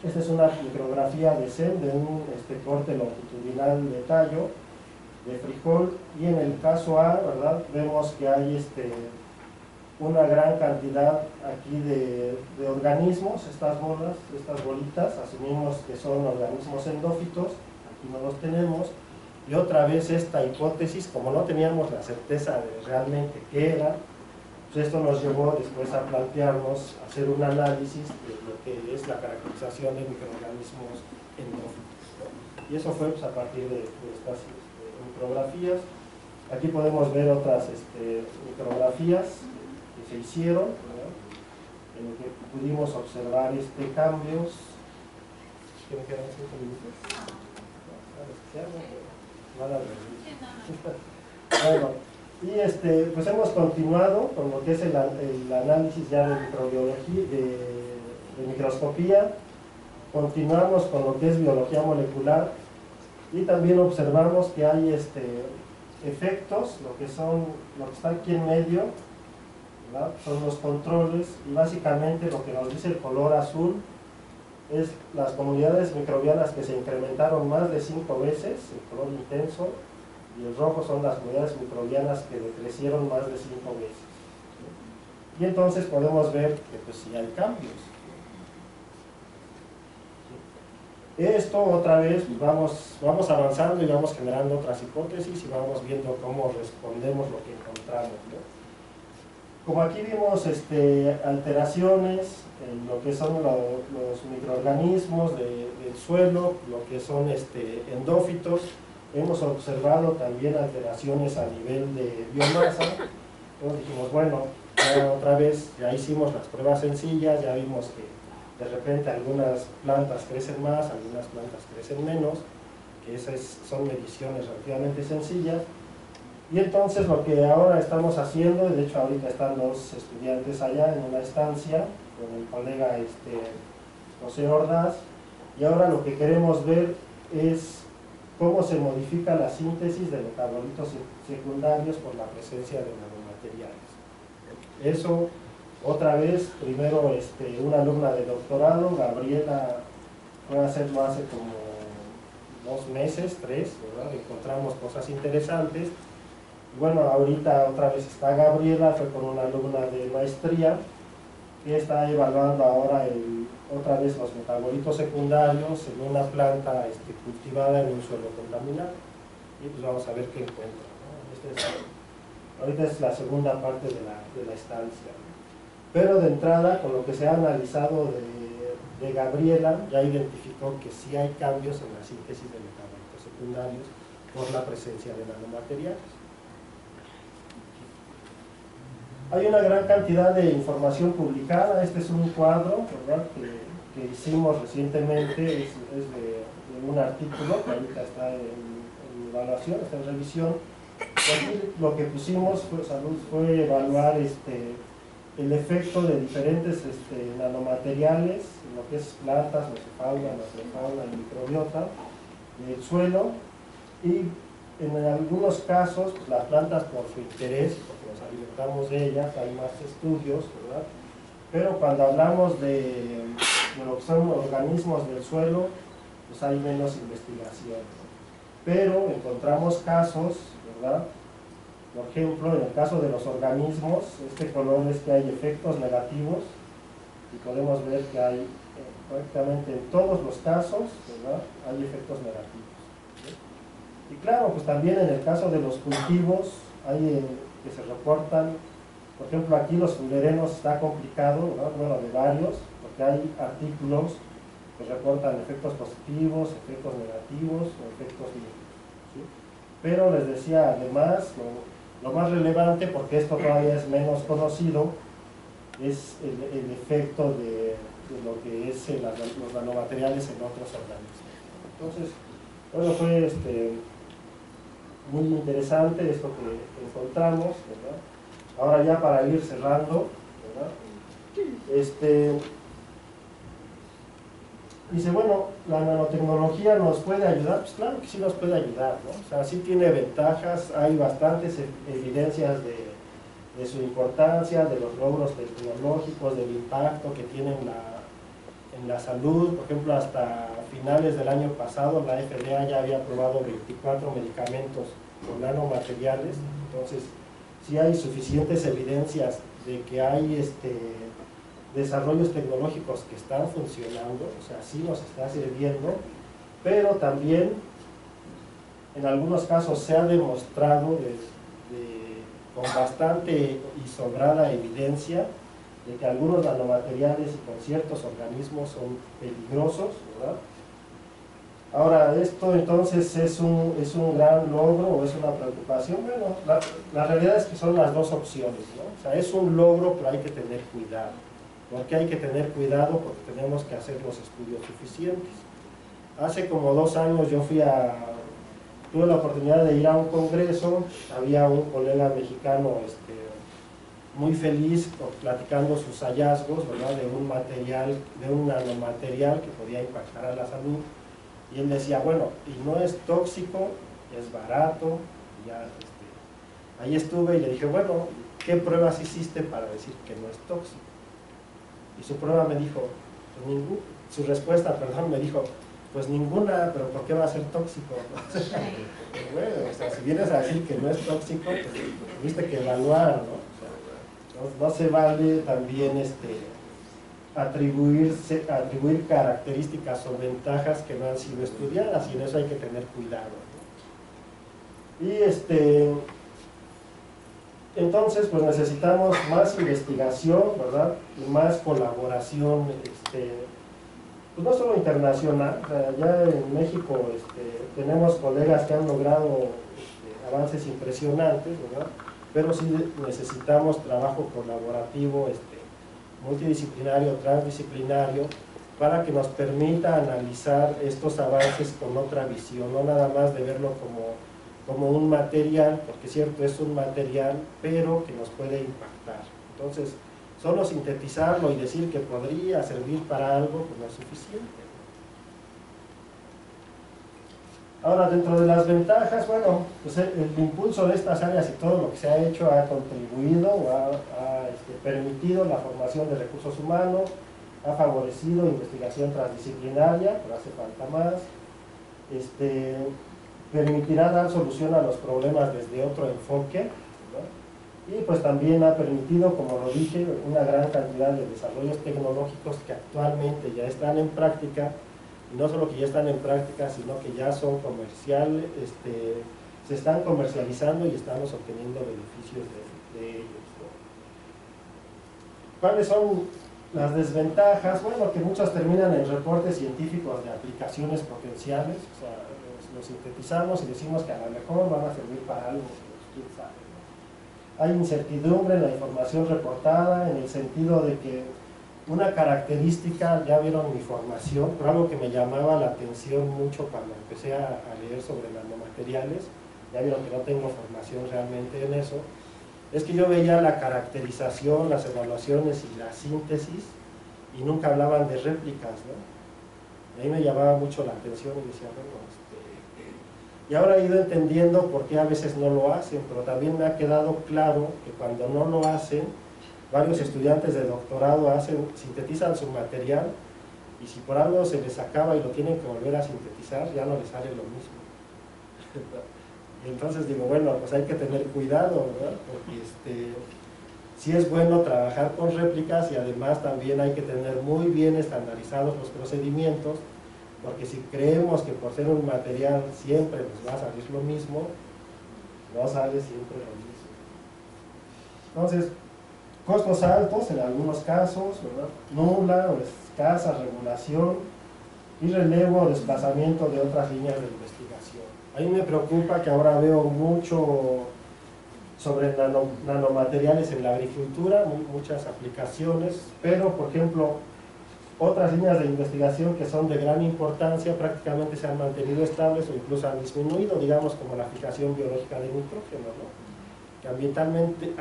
esta es una micrografía de SEM de un corte longitudinal de tallo de frijol, y en el caso A, ¿verdad? Vemos que hay una gran cantidad aquí de organismos, estas bolitas, asumimos que son organismos endófitos, aquí no los tenemos, y otra vez esta hipótesis, como no teníamos la certeza de realmente qué era, pues esto nos llevó después a plantearnos hacer un análisis de lo que es la caracterización de microorganismos endófitos, ¿no? Y eso fue pues, a partir de estas micrografías. Aquí podemos ver otras micrografías que se hicieron, ¿verdad? En el que pudimos observar cambios. ¿Qué me quedan 5 minutos? Bueno, y pues hemos continuado con lo que es el análisis ya de microbiología, de microscopía. Continuamos con lo que es biología molecular y también observamos que hay efectos, lo que está aquí en medio, ¿verdad? Son los controles, y básicamente lo que nos dice el color azul es las comunidades microbianas que se incrementaron más de 5 veces, el color intenso, y el rojo son las comunidades microbianas que decrecieron más de 5 veces. Y entonces podemos ver que pues sí hay cambios. Esto otra vez pues vamos avanzando y vamos generando otras hipótesis y vamos viendo cómo respondemos lo que encontramos, ¿no? Como aquí vimos alteraciones en lo que son los microorganismos del suelo, lo que son endófitos, hemos observado también alteraciones a nivel de biomasa. Entonces dijimos, bueno, ya otra vez ya hicimos las pruebas sencillas, ya vimos que de repente algunas plantas crecen más, algunas plantas crecen menos, que esas son mediciones relativamente sencillas. Y entonces lo que ahora estamos haciendo, de hecho ahorita están los estudiantes allá en una estancia con el colega José Ordaz, y ahora lo que queremos ver es cómo se modifica la síntesis de metabolitos secundarios por la presencia de nanomateriales. Eso, otra vez, primero una alumna de doctorado, Gabriela, fue a hacerlo hace como 2 meses, 3, ¿verdad? Encontramos cosas interesantes. Bueno, ahorita otra vez está Gabriela, fue con una alumna de maestría, que está evaluando ahora otra vez los metabolitos secundarios en una planta cultivada en un suelo contaminado. Y pues vamos a ver qué encuentra, ¿no? Ahorita es la segunda parte de la estancia. Pero de entrada, con lo que se ha analizado de Gabriela, ya identificó que sí hay cambios en la síntesis de metabolitos secundarios por la presencia de nanomateriales. Hay una gran cantidad de información publicada. Este es un cuadro, ¿verdad?, que hicimos recientemente, es de un artículo que ahorita está en evaluación, está en revisión. Y aquí lo que pusimos fue evaluar el efecto de diferentes nanomateriales, en lo que es plantas, mesofauna, macrofauna y microbiota, del suelo, y en algunos casos, pues, las plantas por su interés, porque nos alimentamos de ellas, hay más estudios, ¿verdad? Pero cuando hablamos de lo que son organismos del suelo, pues hay menos investigación, ¿no? Pero encontramos casos, ¿verdad? Por ejemplo, en el caso de los organismos, este color es que hay efectos negativos, y podemos ver que hay prácticamente en todos los casos, ¿verdad?, hay efectos negativos. Y claro, pues también en el caso de los cultivos hay que se reportan, por ejemplo aquí los fullerenos está complicado, ¿verdad?, bueno, de varios, porque hay artículos que reportan efectos positivos, efectos negativos o efectos negativos, ¿sí? Pero les decía, además, lo más relevante, porque esto todavía es menos conocido, es el efecto de lo que es los nanomateriales en otros organismos. Entonces, bueno, fue muy interesante esto que encontramos, ¿verdad? Ahora ya para ir cerrando, ¿verdad? Dice, bueno, ¿la nanotecnología nos puede ayudar? Pues claro que sí nos puede ayudar, ¿no? O sea, sí tiene ventajas, hay bastantes evidencias de su importancia, de los logros tecnológicos, del impacto que tiene en la salud. Por ejemplo, hasta finales del año pasado la FDA ya había aprobado 24 medicamentos con nanomateriales. Entonces sí hay suficientes evidencias de que hay desarrollos tecnológicos que están funcionando, o sea, sí nos está sirviendo, pero también en algunos casos se ha demostrado con bastante y sobrada evidencia de que algunos nanomateriales y con ciertos organismos son peligrosos, ¿verdad? Ahora, esto entonces es un gran logro o es una preocupación. Bueno, la realidad es que son las dos opciones, ¿no? O sea, es un logro, pero hay que tener cuidado. ¿Por qué hay que tener cuidado? Porque tenemos que hacer los estudios suficientes. Hace como 2 años tuve la oportunidad de ir a un congreso, había un colega mexicano muy feliz platicando sus hallazgos, ¿verdad?, de un nanomaterial que podía impactar a la salud. Y él decía, bueno, y no es tóxico, es barato. Ya, ahí estuve y le dije, bueno, ¿qué pruebas hiciste para decir que no es tóxico? Y su prueba me dijo, pues su respuesta, perdón, me dijo, pues ninguna, pero ¿por qué va a ser tóxico? Bueno, o sea, si vienes a decir que no es tóxico, pues tuviste que evaluar, ¿no? O sea, no se vale también atribuir características o ventajas que no han sido estudiadas, y en eso hay que tener cuidado, ¿no? Y entonces pues necesitamos más investigación, ¿verdad?, y más colaboración, pues no solo internacional. O sea, ya en México tenemos colegas que han logrado avances impresionantes, ¿verdad?, pero sí necesitamos trabajo colaborativo, multidisciplinario, transdisciplinario, para que nos permita analizar estos avances con otra visión, no nada más de verlo como un material, porque es cierto, es un material, pero que nos puede impactar. Entonces, solo sintetizarlo y decir que podría servir para algo, pues no es suficiente. Ahora, dentro de las ventajas, bueno, pues el impulso de estas áreas y todo lo que se ha hecho ha contribuido o ha permitido la formación de recursos humanos, ha favorecido investigación transdisciplinaria, pero hace falta más, permitirá dar solución a los problemas desde otro enfoque, ¿no? Y pues también ha permitido, como lo dije, una gran cantidad de desarrollos tecnológicos que actualmente ya están en práctica, y no solo que ya están en práctica, sino que ya son comerciales, se están comercializando y estamos obteniendo beneficios de ellos, ¿no? ¿Cuáles son las desventajas? Bueno, que muchos terminan en reportes científicos de aplicaciones potenciales, o sea, los sintetizamos y decimos que a lo mejor van a servir para algo, quién sabe, ¿no? Hay incertidumbre en la información reportada, en el sentido de que una característica, ya vieron mi formación, pero algo que me llamaba la atención mucho cuando empecé a leer sobre nanomateriales, ya vieron que no tengo formación realmente en eso, es que yo veía la caracterización, las evaluaciones y la síntesis, y nunca hablaban de réplicas, ¿no? Y ahí me llamaba mucho la atención y decía, bueno, y ahora he ido entendiendo por qué a veces no lo hacen, pero también me ha quedado claro que cuando no lo hacen, varios estudiantes de doctorado sintetizan su material, y si por algo se les acaba y lo tienen que volver a sintetizar, ya no les sale lo mismo. Y entonces digo, bueno, pues hay que tener cuidado, ¿verdad? Porque sí es bueno trabajar con réplicas, y además también hay que tener muy bien estandarizados los procedimientos, porque si creemos que por ser un material siempre nos va a salir lo mismo, no sale siempre lo mismo. Entonces, costos altos en algunos casos, ¿verdad? Nula o escasa regulación y relevo o desplazamiento de otras líneas de investigación. A mí me preocupa que ahora veo mucho sobre nanomateriales en la agricultura, muchas aplicaciones, pero por ejemplo otras líneas de investigación que son de gran importancia prácticamente se han mantenido estables o incluso han disminuido, digamos como la fijación biológica de nitrógeno, ¿no? Que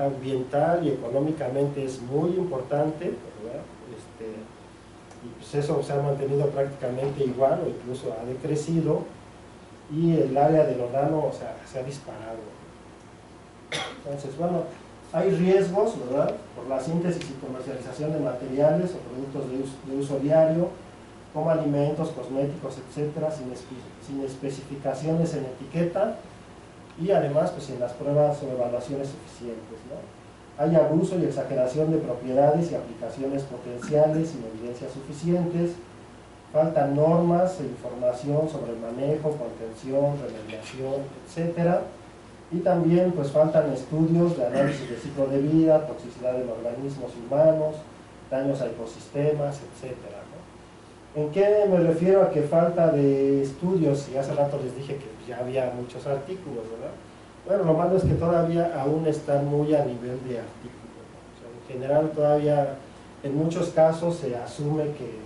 ambiental y económicamente es muy importante, ¿verdad? Y pues eso se ha mantenido prácticamente igual o incluso ha decrecido, y el área de lo nano, o sea, se ha disparado. Entonces, bueno, hay riesgos, ¿verdad?, por la síntesis y comercialización de materiales o productos de uso diario, como alimentos, cosméticos, etcétera, sin especificaciones en etiqueta, y además pues en las pruebas o evaluaciones suficientes, ¿no? Hay abuso y exageración de propiedades y aplicaciones potenciales sin evidencias suficientes, faltan normas e información sobre el manejo, contención, remediación, etcétera, y también pues faltan estudios de análisis de ciclo de vida, toxicidad en organismos humanos, daños a ecosistemas, etcétera, ¿no? ¿En qué me refiero a que falta de estudios? Y hace rato les dije que ya había muchos artículos, ¿verdad? Bueno, lo malo es que todavía aún están muy a nivel de artículos, ¿no? O sea, en general todavía en muchos casos se asume que,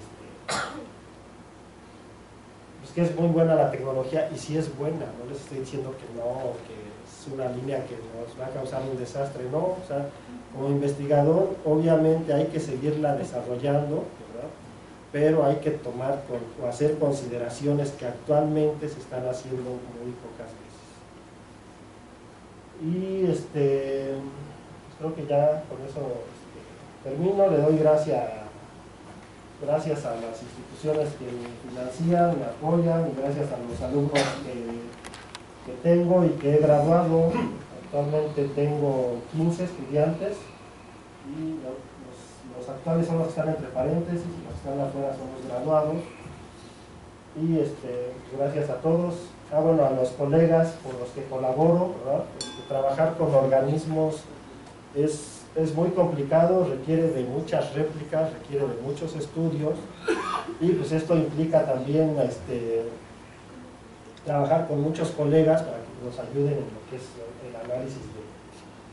pues que es muy buena la tecnología, y sí es buena, no les estoy diciendo que no, que es una línea que nos va a causar un desastre, no, o sea, como investigador obviamente hay que seguirla desarrollando, ¿verdad? Pero hay que tomar o hacer consideraciones que actualmente se están haciendo muy pocas veces. Y pues creo que ya con eso termino. Le doy gracias a las instituciones que me financian, me apoyan, y gracias a los alumnos que tengo y que he graduado. Actualmente tengo 15 estudiantes, y los actuales son los que están entre paréntesis, y los que están afuera son los graduados. Y gracias a todos. Bueno, a los colegas con los que colaboro, ¿verdad? Trabajar con organismos es muy complicado, requiere de muchas réplicas, requiere de muchos estudios, y pues esto implica también trabajar con muchos colegas para que nos ayuden en lo que es el análisis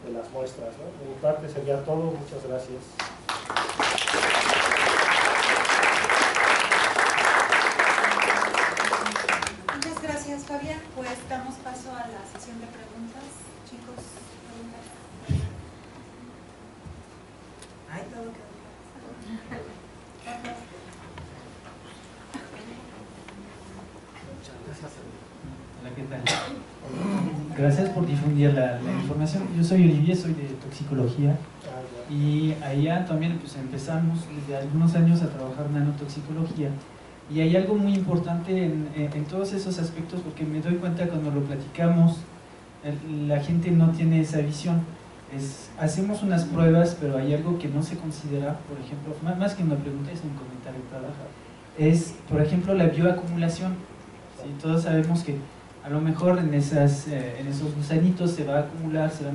de las muestras, ¿no? De mi parte sería todo. Muchas gracias. Muchas gracias, Fabián. Pues damos paso a la sesión de preguntas. Chicos, preguntas. Ay, todo quedó claro. Muchas gracias. Hola, ¿qué tal? Gracias por difundir la información. Yo soy Olivier, soy de toxicología y allá también pues, empezamos desde algunos años a trabajar nanotoxicología y hay algo muy importante en todos esos aspectos porque me doy cuenta cuando lo platicamos la gente no tiene esa visión. Hacemos unas pruebas pero hay algo que no se considera, por ejemplo, más que una pregunta es un comentario que trabaja, es por ejemplo la bioacumulación. ¿Sí? Todos sabemos que a lo mejor en esos gusanitos se van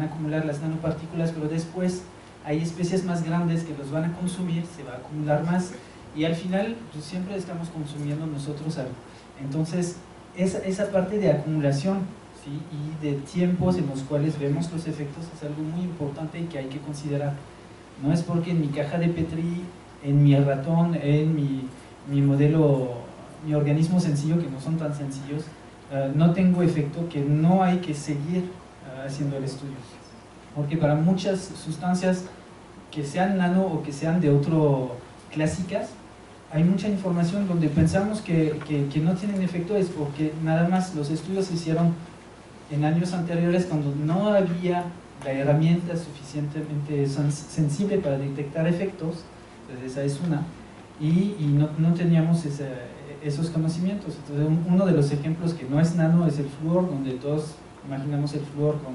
a acumular las nanopartículas, pero después hay especies más grandes que los van a consumir, se va a acumular más y al final pues, siempre estamos consumiendo nosotros algo. Entonces, esa parte de acumulación, ¿sí? Y de tiempos en los cuales vemos los efectos es algo muy importante y que hay que considerar. No es porque en mi caja de Petri, en mi ratón, en mi modelo, mi organismo sencillo, que no son tan sencillos, no tengo efecto, que no hay que seguir haciendo el estudio. Porque para muchas sustancias que sean nano o que sean de otro clásicas, hay mucha información donde pensamos que no tienen efecto, es porque nada más los estudios se hicieron en años anteriores cuando no había la herramienta suficientemente sensible para detectar efectos, entonces esa es una, y no teníamos esos conocimientos. Entonces uno de los ejemplos que no es nano es el flúor, donde todos imaginamos el flúor con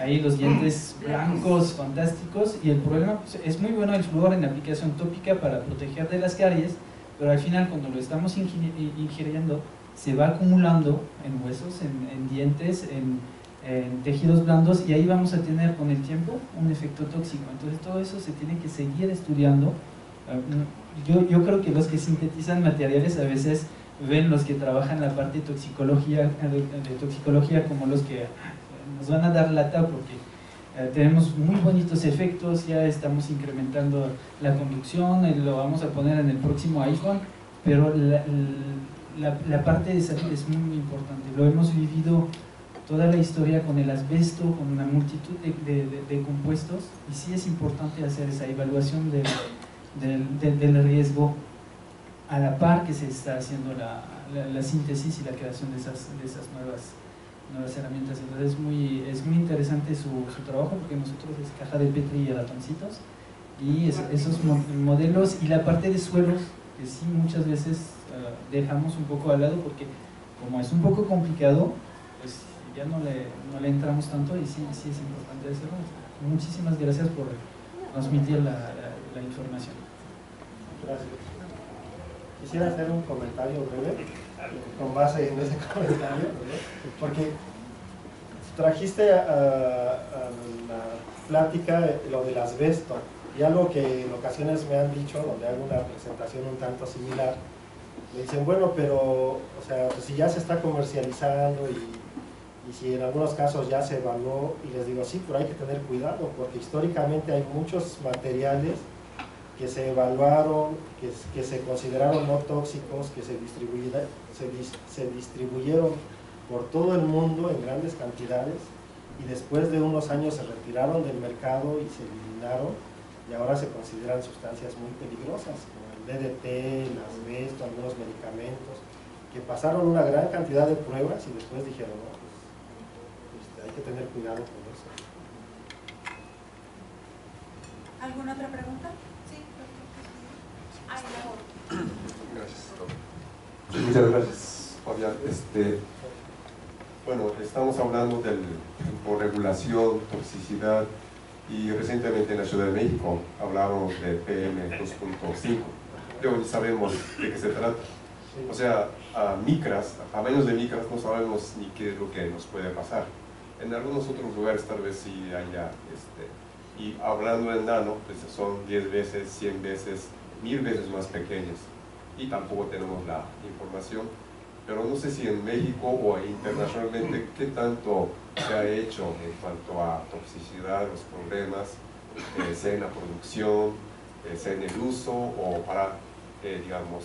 ahí los dientes blancos, fantásticos, y el problema pues, es muy bueno el flúor en aplicación tópica para proteger de las caries, pero al final cuando lo estamos ingiriendo se va acumulando en huesos, en dientes, en tejidos blandos, y ahí vamos a tener con el tiempo un efecto tóxico. Entonces todo eso se tiene que seguir estudiando. Yo creo que los que sintetizan materiales a veces ven los que trabajan la parte de toxicología como los que nos van a dar lata porque tenemos muy bonitos efectos, ya estamos incrementando la conducción, lo vamos a poner en el próximo iPhone, pero la parte de salud es muy importante. Lo hemos vivido toda la historia con el asbesto, con una multitud de compuestos, y sí es importante hacer esa evaluación del riesgo a la par que se está haciendo la síntesis y la creación de esas nuevas herramientas. Entonces es muy interesante su trabajo porque nosotros es caja de Petri y ratoncitos y esos modelos y la parte de suelos que sí muchas veces dejamos un poco al lado porque como es un poco complicado pues ya no le entramos tanto y sí es importante hacerlo. Muchísimas gracias por transmitir la información. Gracias. Quisiera hacer un comentario breve con base en ese comentario, ¿no? Porque trajiste a la plática lo del asbesto y algo que en ocasiones me han dicho, donde hago una presentación un tanto similar, me dicen, bueno, pero o sea, pues si ya se está comercializando y si en algunos casos ya se evaluó, y les digo, sí, pero hay que tener cuidado porque históricamente hay muchos materiales que se evaluaron, que se consideraron no tóxicos, que se distribuyeron por todo el mundo en grandes cantidades y después de unos años se retiraron del mercado y se eliminaron y ahora se consideran sustancias muy peligrosas como el DDT, el asbesto, algunos medicamentos que pasaron una gran cantidad de pruebas y después dijeron, no, pues, hay que tener cuidado con eso. ¿Alguna otra pregunta? Gracias. Muchas gracias, Fabián. Bueno, estamos hablando de regulación, toxicidad, y recientemente en la Ciudad de México hablábamos de PM 2.5. Luego sabemos de qué se trata. O sea, a menos de micras no sabemos ni qué es lo que nos puede pasar. En algunos otros lugares tal vez sí haya, y hablando de nano, pues son 10 veces, 100 veces, 1000 veces más pequeñas y tampoco tenemos la información, pero no sé si en México o internacionalmente qué tanto se ha hecho en cuanto a toxicidad, los problemas, sea en la producción, sea en el uso o para, digamos,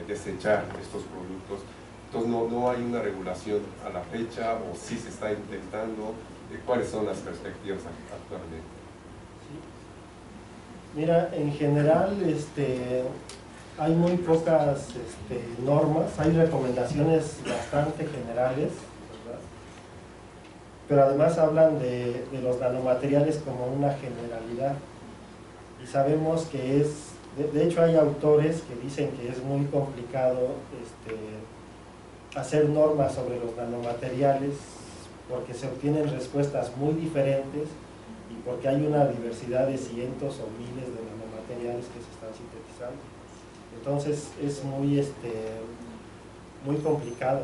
desechar estos productos. Entonces no hay una regulación a la fecha o si se está intentando. ¿Cuáles son las perspectivas actualmente? Mira, en general hay muy pocas normas, hay recomendaciones bastante generales pero además hablan de los nanomateriales como una generalidad. Y sabemos que es, de hecho hay autores que dicen que es muy complicado hacer normas sobre los nanomateriales porque se obtienen respuestas muy diferentes y porque hay una diversidad de cientos o miles de nanomateriales que se están sintetizando. Entonces es muy, muy complicado.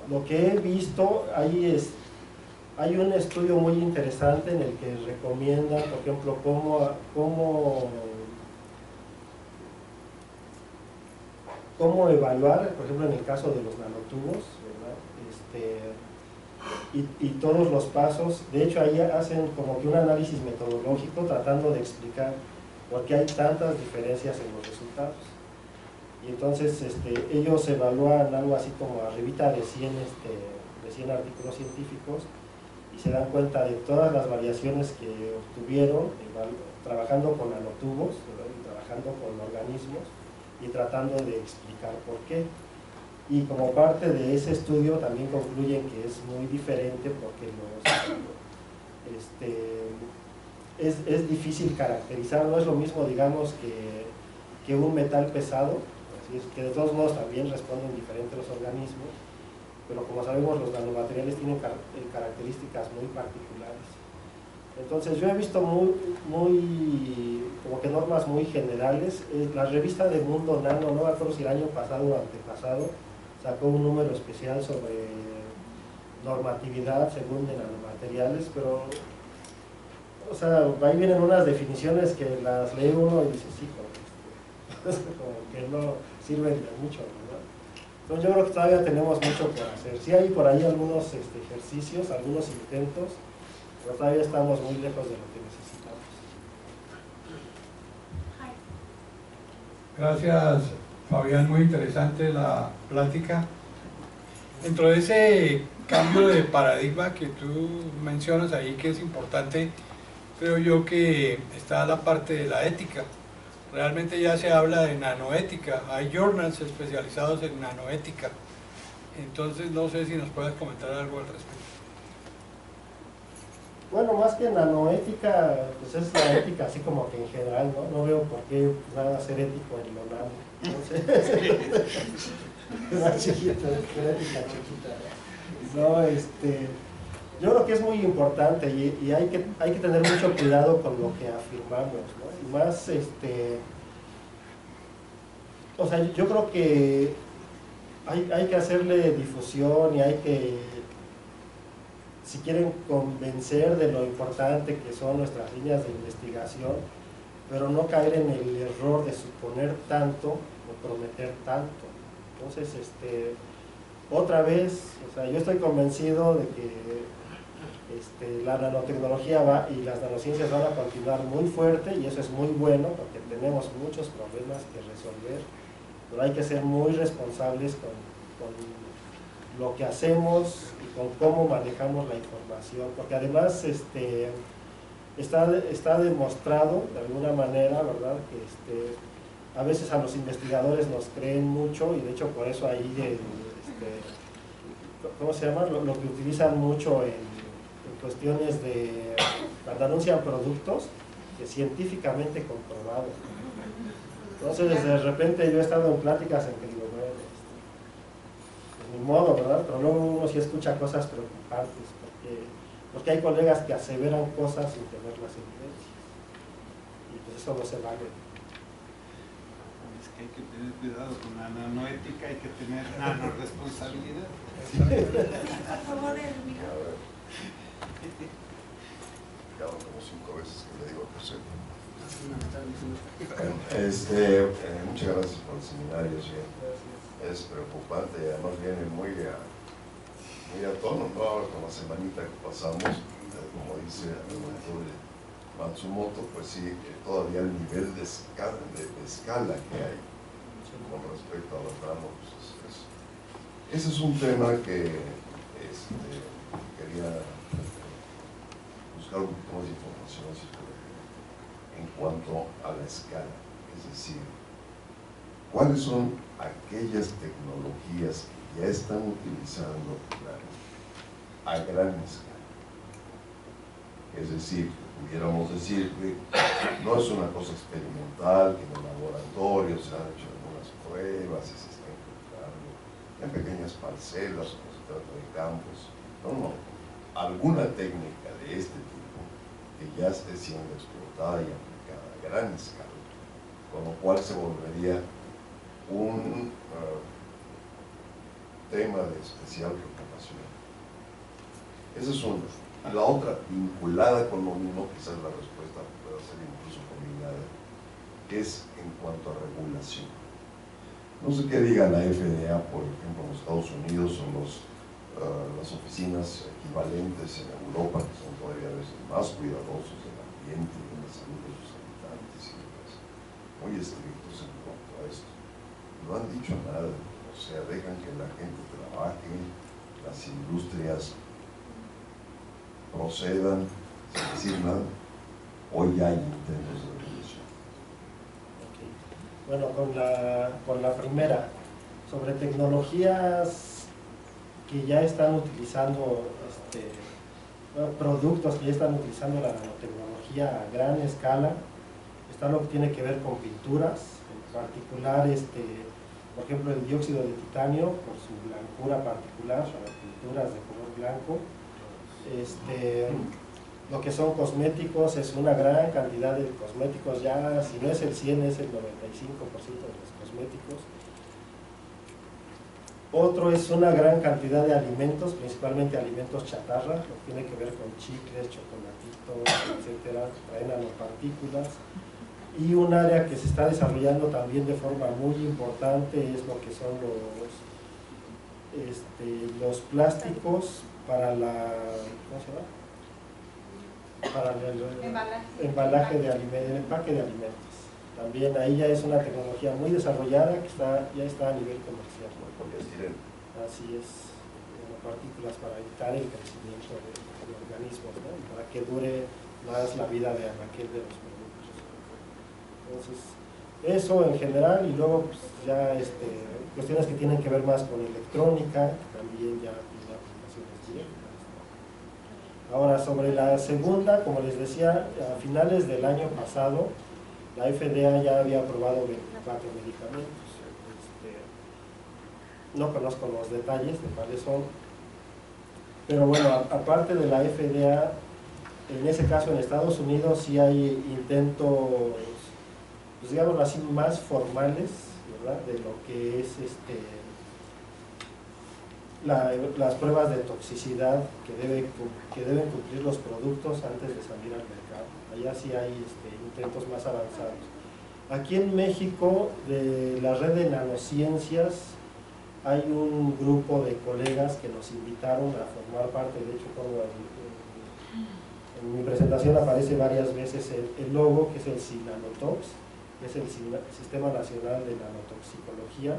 Lo que he visto, hay un estudio muy interesante en el que recomienda, por ejemplo, cómo evaluar, por ejemplo, en el caso de los nanotubos, ¿verdad? Y todos los pasos. De hecho, ahí hacen como que un análisis metodológico tratando de explicar por qué hay tantas diferencias en los resultados. Y entonces ellos evalúan algo así como arribita de 100 artículos científicos y se dan cuenta de todas las variaciones que obtuvieron trabajando con nanotubos, ¿verdad? Y trabajando con organismos y tratando de explicar por qué. Y como parte de ese estudio también concluyen que es muy diferente porque es difícil caracterizar, no es lo mismo, digamos, que un metal pesado, así es, que de todos modos también responden diferentes los organismos, pero como sabemos los nanomateriales tienen características muy particulares. Entonces yo he visto como que normas muy generales. La revista de Mundo Nano, no me acuerdo si el año pasado o antepasado, sacó un número especial sobre normatividad según de nanomateriales, pero o sea, ahí vienen unas definiciones que las lee uno y dice, sí, como que no sirven de mucho, ¿verdad? Entonces yo creo que todavía tenemos mucho por hacer. Sí hay por ahí algunos ejercicios, algunos intentos, pero todavía estamos muy lejos de lo que necesitamos. Gracias, Fabián, muy interesante la plática. Dentro de ese cambio de paradigma que tú mencionas ahí, que es importante, creo yo que está la parte de la ética. Realmente ya se habla de nanoética, hay journals especializados en nanoética. Entonces no sé si nos puedes comentar algo al respecto. Bueno, más que nanoética, pues es la ética así como que en general, ¿no? No veo por qué va a ser ético en lo nano. Entonces, una chiquita, ética chiquita. No, yo creo que es muy importante y hay que tener mucho cuidado con lo que afirmamos, ¿no? Y más, o sea, yo creo que hay que hacerle difusión y hay que, si quieren, convencer de lo importante que son nuestras líneas de investigación, pero no caer en el error de suponer tanto o prometer tanto. Entonces, otra vez, o sea, yo estoy convencido de que la nanotecnología y las nanociencias van a continuar muy fuerte y eso es muy bueno porque tenemos muchos problemas que resolver, pero hay que ser muy responsables con lo que hacemos y con cómo manejamos la información, porque además está demostrado de alguna manera, ¿verdad?, que a veces a los investigadores nos creen mucho y de hecho por eso ahí ¿cómo se llama? Lo que utilizan mucho en cuestiones de cuando anuncian productos científicamente comprobados. Entonces de repente yo he estado en pláticas en que digo, bueno, pues ni modo, ¿verdad? Pero luego uno sí escucha cosas preocupantes porque hay colegas que aseveran cosas sin tener las evidencias y pues eso no se vale. Es que hay que tener cuidado con la nanoética, hay que tener nanoresponsabilidad. Por favor, el micrófono. Como 5 veces que le digo a José. Muchas gracias por el seminario, sí. Es preocupante y además viene muy a tono, ¿no? Ahora con la semanita que pasamos, como dice el doctor Matsumoto, pues sí, todavía el nivel de escala que hay con respecto a los ramos. Ese es un tema que quería buscar un poquito más de información en cuanto a la escala, es decir, ¿cuáles son aquellas tecnologías que ya están utilizando a gran escala? Es decir, pudiéramos decir que no es una cosa experimental, que en el laboratorio se han hecho algunas pruebas y se está encontrando en pequeñas parcelas, como se trata de campos. No, alguna técnica de este tipo que ya esté siendo explotada y aplicada a gran escala, con lo cual se volvería un tema de especial preocupación. Esa es una. Y la otra, vinculada con lo mismo, quizás la respuesta pueda ser incluso combinada, que es en cuanto a regulación. No sé qué diga la FDA, por ejemplo, en los Estados Unidos, o las oficinas equivalentes en Europa, que son todavía a veces más cuidadosos del ambiente y de la salud de sus habitantes y demás, muy estrictos en cuanto a esto. No han dicho nada, o sea, dejan que la gente trabaje, las industrias procedan sin decir nada. Hoy ya hay intentos de regulación. Okay. Bueno, con la primera, sobre tecnologías que ya están utilizando, productos que ya están utilizando la nanotecnología a gran escala, está lo que tiene que ver con pinturas, en particular, por ejemplo, el dióxido de titanio, por su blancura particular, son pinturas de color blanco. Lo que son cosméticos, es una gran cantidad de cosméticos, ya si no es el 100 es el 95% de los cosméticos. Otro es una gran cantidad de alimentos, principalmente alimentos chatarra, lo que tiene que ver con chicles, chocolatitos, etcétera, traen nanopartículas. Y un área que se está desarrollando también de forma muy importante es lo que son los plásticos para ¿cómo se llama? Para el embalaje de alimentos, el empaque de alimentos. También ahí ya es una tecnología muy desarrollada que ya está a nivel comercial. Así es, partículas para evitar el crecimiento de organismos, ¿no? Para que dure más la vida de anaquel de los productos. Entonces, eso en general, y luego pues, ya cuestiones que tienen que ver más con electrónica, también ya tiene aplicaciones directas. Ahora, sobre la segunda, como les decía, a finales del año pasado, la FDA ya había aprobado 24 medicamentos. No conozco los detalles de cuáles son, pero bueno, aparte de la FDA, en ese caso en Estados Unidos sí hay intentos, pues digamos así, más formales, ¿verdad?, de lo que es las pruebas de toxicidad que deben cumplir los productos antes de salir al mercado. Allá sí hay intentos más avanzados. Aquí en México, de la red de nanociencias, hay un grupo de colegas que nos invitaron a formar parte. De hecho, como en mi presentación aparece varias veces el logo, que es el SINANOTOX, que es el Sistema Nacional de Nanotoxicología,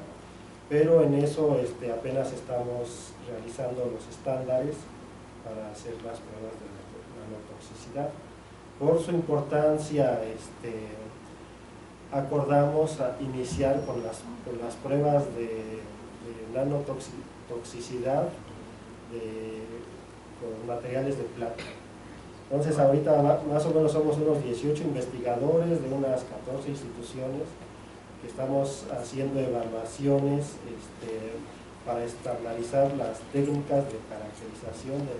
pero en eso apenas estamos realizando los estándares para hacer las pruebas de nanotoxicidad. Por su importancia, acordamos iniciar con las pruebas de nanotoxicidad con materiales de plata. Entonces ahorita más o menos somos unos 18 investigadores de unas 14 instituciones que estamos haciendo evaluaciones para estandarizar las técnicas de caracterización de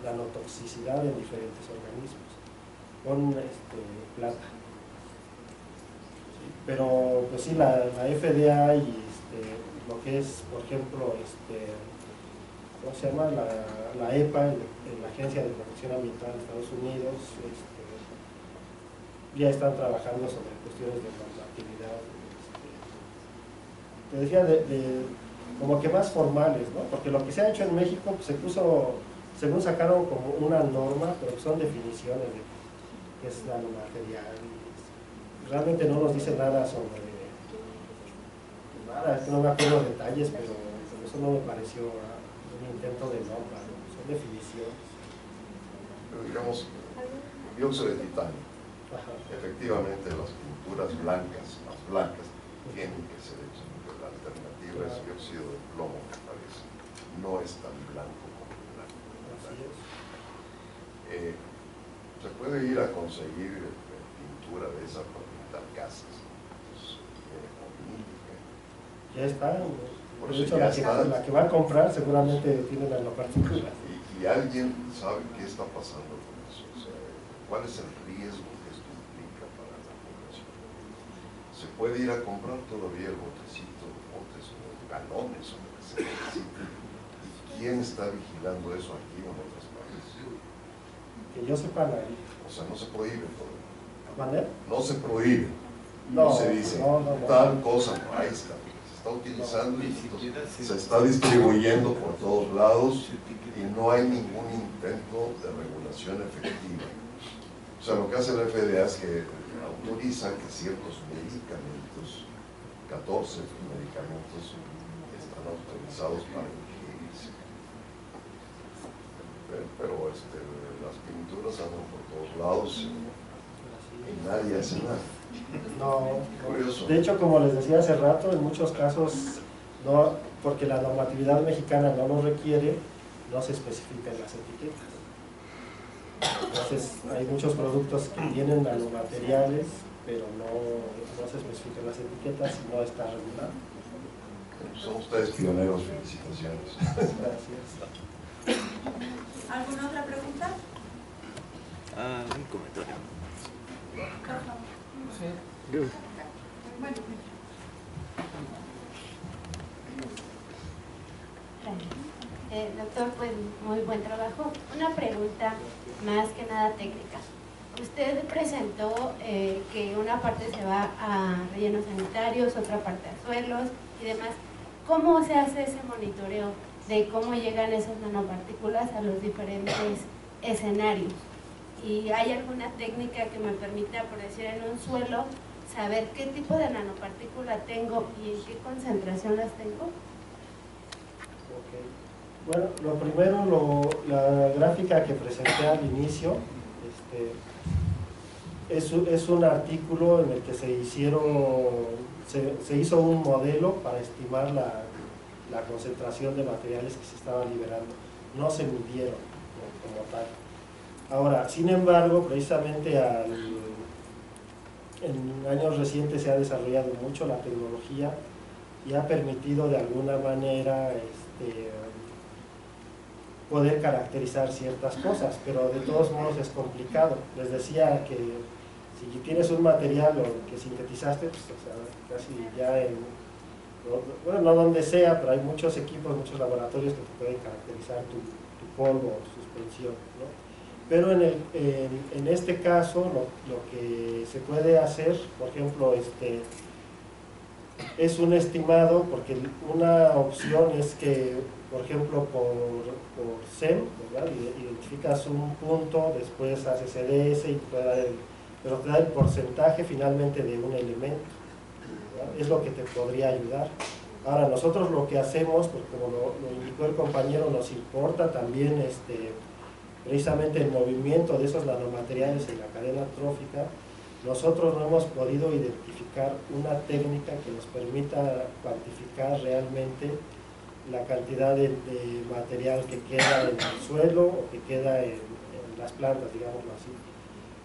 nanotoxicidad en diferentes organismos con plata. Pero pues sí, la FDA y lo que es, por ejemplo, ¿cómo se llama? La EPA, la Agencia de Protección Ambiental de Estados Unidos, ya están trabajando sobre cuestiones de normatividad, te decía, como que más formales, ¿no? Porque lo que se ha hecho en México pues, se puso, según sacaron como una norma, pero son definiciones de qué es nanomaterial. Realmente no nos dice nada sobre nada, es que no me acuerdo detalles, pero eso no me pareció un intento de norma, ¿no? Son definiciones. Pero digamos, dióxido de titanio. Ajá. Efectivamente, las pinturas blancas, más blancas, tienen que ser hechas, porque la alternativa es dióxido de plomo, me parece. No es tan blanco como el blanco. Así es. Se puede ir a conseguir pintura de esa para pintar casas. Pues, tiene política. Ya está. Por De eso hecho, ya está. la que va a comprar seguramente tiene nanopartículas. Y alguien sabe qué está pasando con eso. O sea, ¿cuál es el riesgo que esto implica para la población? Se puede ir a comprar todavía el botecito, botes o galones o lo que se necesite. ¿Y quién está vigilando eso aquí o en otros países? Que yo sepa, nadie. O sea, no se prohíbe todo. ¿Vale? No se prohíbe. No, No se dice no. tal cosa, no, ahí está. Se está utilizando y se está distribuyendo por todos lados y no hay ningún intento de regulación efectiva. O sea, lo que hace la FDA es que autoriza que ciertos medicamentos, 14 medicamentos, están autorizados para ingerirse. Pero las pinturas andan por todos lados y nadie hace nada. No, Curioso. de hecho, como les decía hace rato, en muchos casos, no, porque la normatividad mexicana no lo requiere, no se especifica en las etiquetas. Entonces, hay muchos productos que tienen nanomateriales, pero no se especifican en las etiquetas y no está regulado. Son ustedes pioneros, felicitaciones. Gracias. ¿Alguna otra pregunta? Un comentario. Por favor. Bueno, doctor, pues muy buen trabajo. Una pregunta más que nada técnica. Usted presentó que una parte se va a rellenos sanitarios, otra parte a suelos y demás. ¿Cómo se hace ese monitoreo de cómo llegan esas nanopartículas a los diferentes escenarios? ¿Y hay alguna técnica que me permita, por decir, en un suelo, saber qué tipo de nanopartícula tengo y en qué concentración las tengo? Okay. Bueno, lo primero, la gráfica que presenté al inicio, es un artículo en el que se hizo un modelo para estimar la concentración de materiales que se estaban liberando. No se midieron como tal. Ahora, sin embargo, precisamente en años recientes se ha desarrollado mucho la tecnología y ha permitido de alguna manera poder caracterizar ciertas cosas, pero de todos modos es complicado. Les decía que si tienes un material que sintetizaste, pues, o sea, casi ya bueno, no donde sea, pero hay muchos equipos, muchos laboratorios que te pueden caracterizar tu polvo o tu suspensión, ¿no? Pero en este caso lo que se puede hacer, por ejemplo, es un estimado, porque una opción es que, por ejemplo, por SEM, ¿verdad? Identificas un punto, después haces EDS y pero te da el porcentaje finalmente de un elemento, ¿verdad? Es lo que te podría ayudar. Ahora, nosotros lo que hacemos, porque como lo indicó el compañero, nos importa también precisamente el movimiento de esos nanomateriales en la cadena trófica. Nosotros no hemos podido identificar una técnica que nos permita cuantificar realmente la cantidad de material que queda en el suelo o que queda en las plantas, digámoslo así.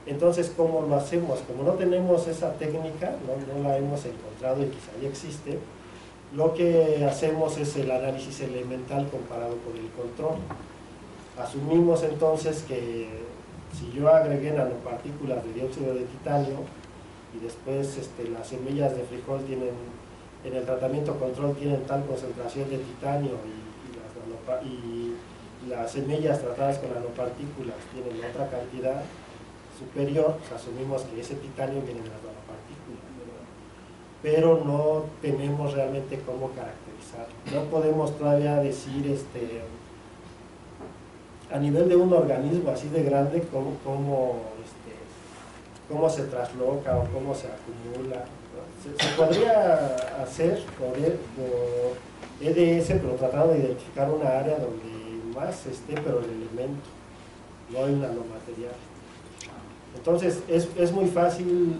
Entonces, ¿cómo lo hacemos? Como no tenemos esa técnica, no la hemos encontrado y quizá ya existe, lo que hacemos es el análisis elemental comparado con el control. Asumimos entonces que si yo agregué nanopartículas de dióxido de titanio y después las semillas de frijol en el tratamiento control tienen tal concentración de titanio y las semillas tratadas con nanopartículas tienen otra cantidad superior, pues asumimos que ese titanio viene de las nanopartículas, ¿verdad? Pero no tenemos realmente cómo caracterizar. No podemos todavía decir a nivel de un organismo así de grande cómo se trasloca o cómo se acumula, ¿no? Se podría hacer por EDS, pero tratando de identificar una área donde más esté, pero el elemento, no el nanomaterial. Entonces es muy fácil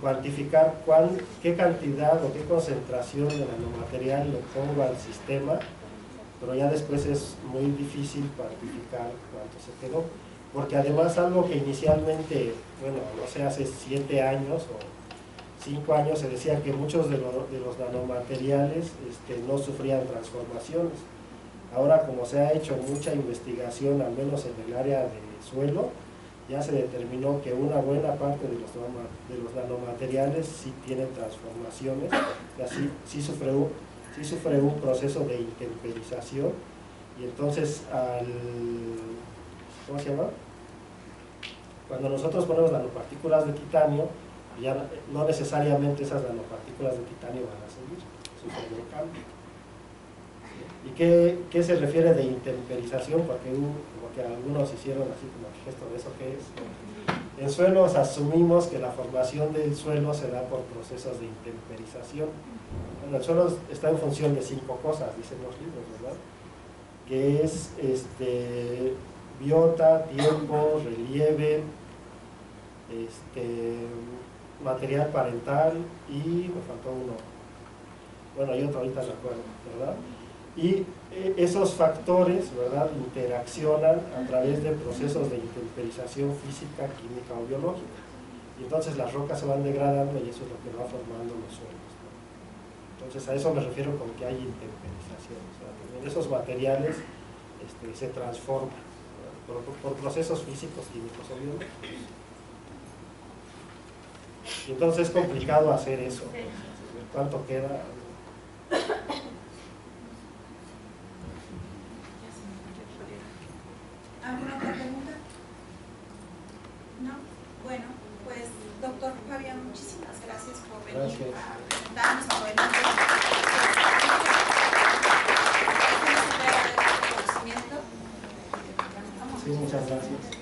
cuantificar qué cantidad o qué concentración de nanomaterial le pongo al sistema, pero ya después es muy difícil cuantificar cuánto se quedó. porque además algo que inicialmente, bueno, no sé, hace 7 años o 5 años se decía que muchos de los nanomateriales no sufrían transformaciones. Ahora, como se ha hecho mucha investigación, al menos en el área de suelo, ya se determinó que una buena parte de los nanomateriales sí tienen transformaciones, y así sí sufre un proceso de intemperización, y entonces ¿cómo se llama? Cuando nosotros ponemos nanopartículas de titanio, ya no necesariamente esas nanopartículas de titanio van a seguir, sufren un cambio. ¿Y qué se refiere de intemperización? Porque algunos hicieron así como el gesto de eso que es. En suelos asumimos que la formación del suelo se da por procesos de intemperización. Bueno, el suelo está en función de 5 cosas, dicen los libros, ¿verdad? Que es biota, tiempo, relieve, material parental y me faltó uno. Bueno, hay otro ahorita me acuerdo, ¿verdad? Y esos factores, ¿verdad?, interaccionan a través de procesos de intemperización física, química o biológica. Y entonces las rocas se van degradando y eso es lo que va formando los suelos, ¿no? Entonces a eso me refiero con que hay intemperización. O sea, también esos materiales se transforman por procesos físicos, químicos o biológicos. Y entonces es complicado hacer eso. ¿Cuánto queda? ¿Alguna otra pregunta? ¿No? Bueno, pues doctor Fabián, muchísimas gracias por venir a presentarnos, a ponernos conocimiento. Sí, muchas gracias.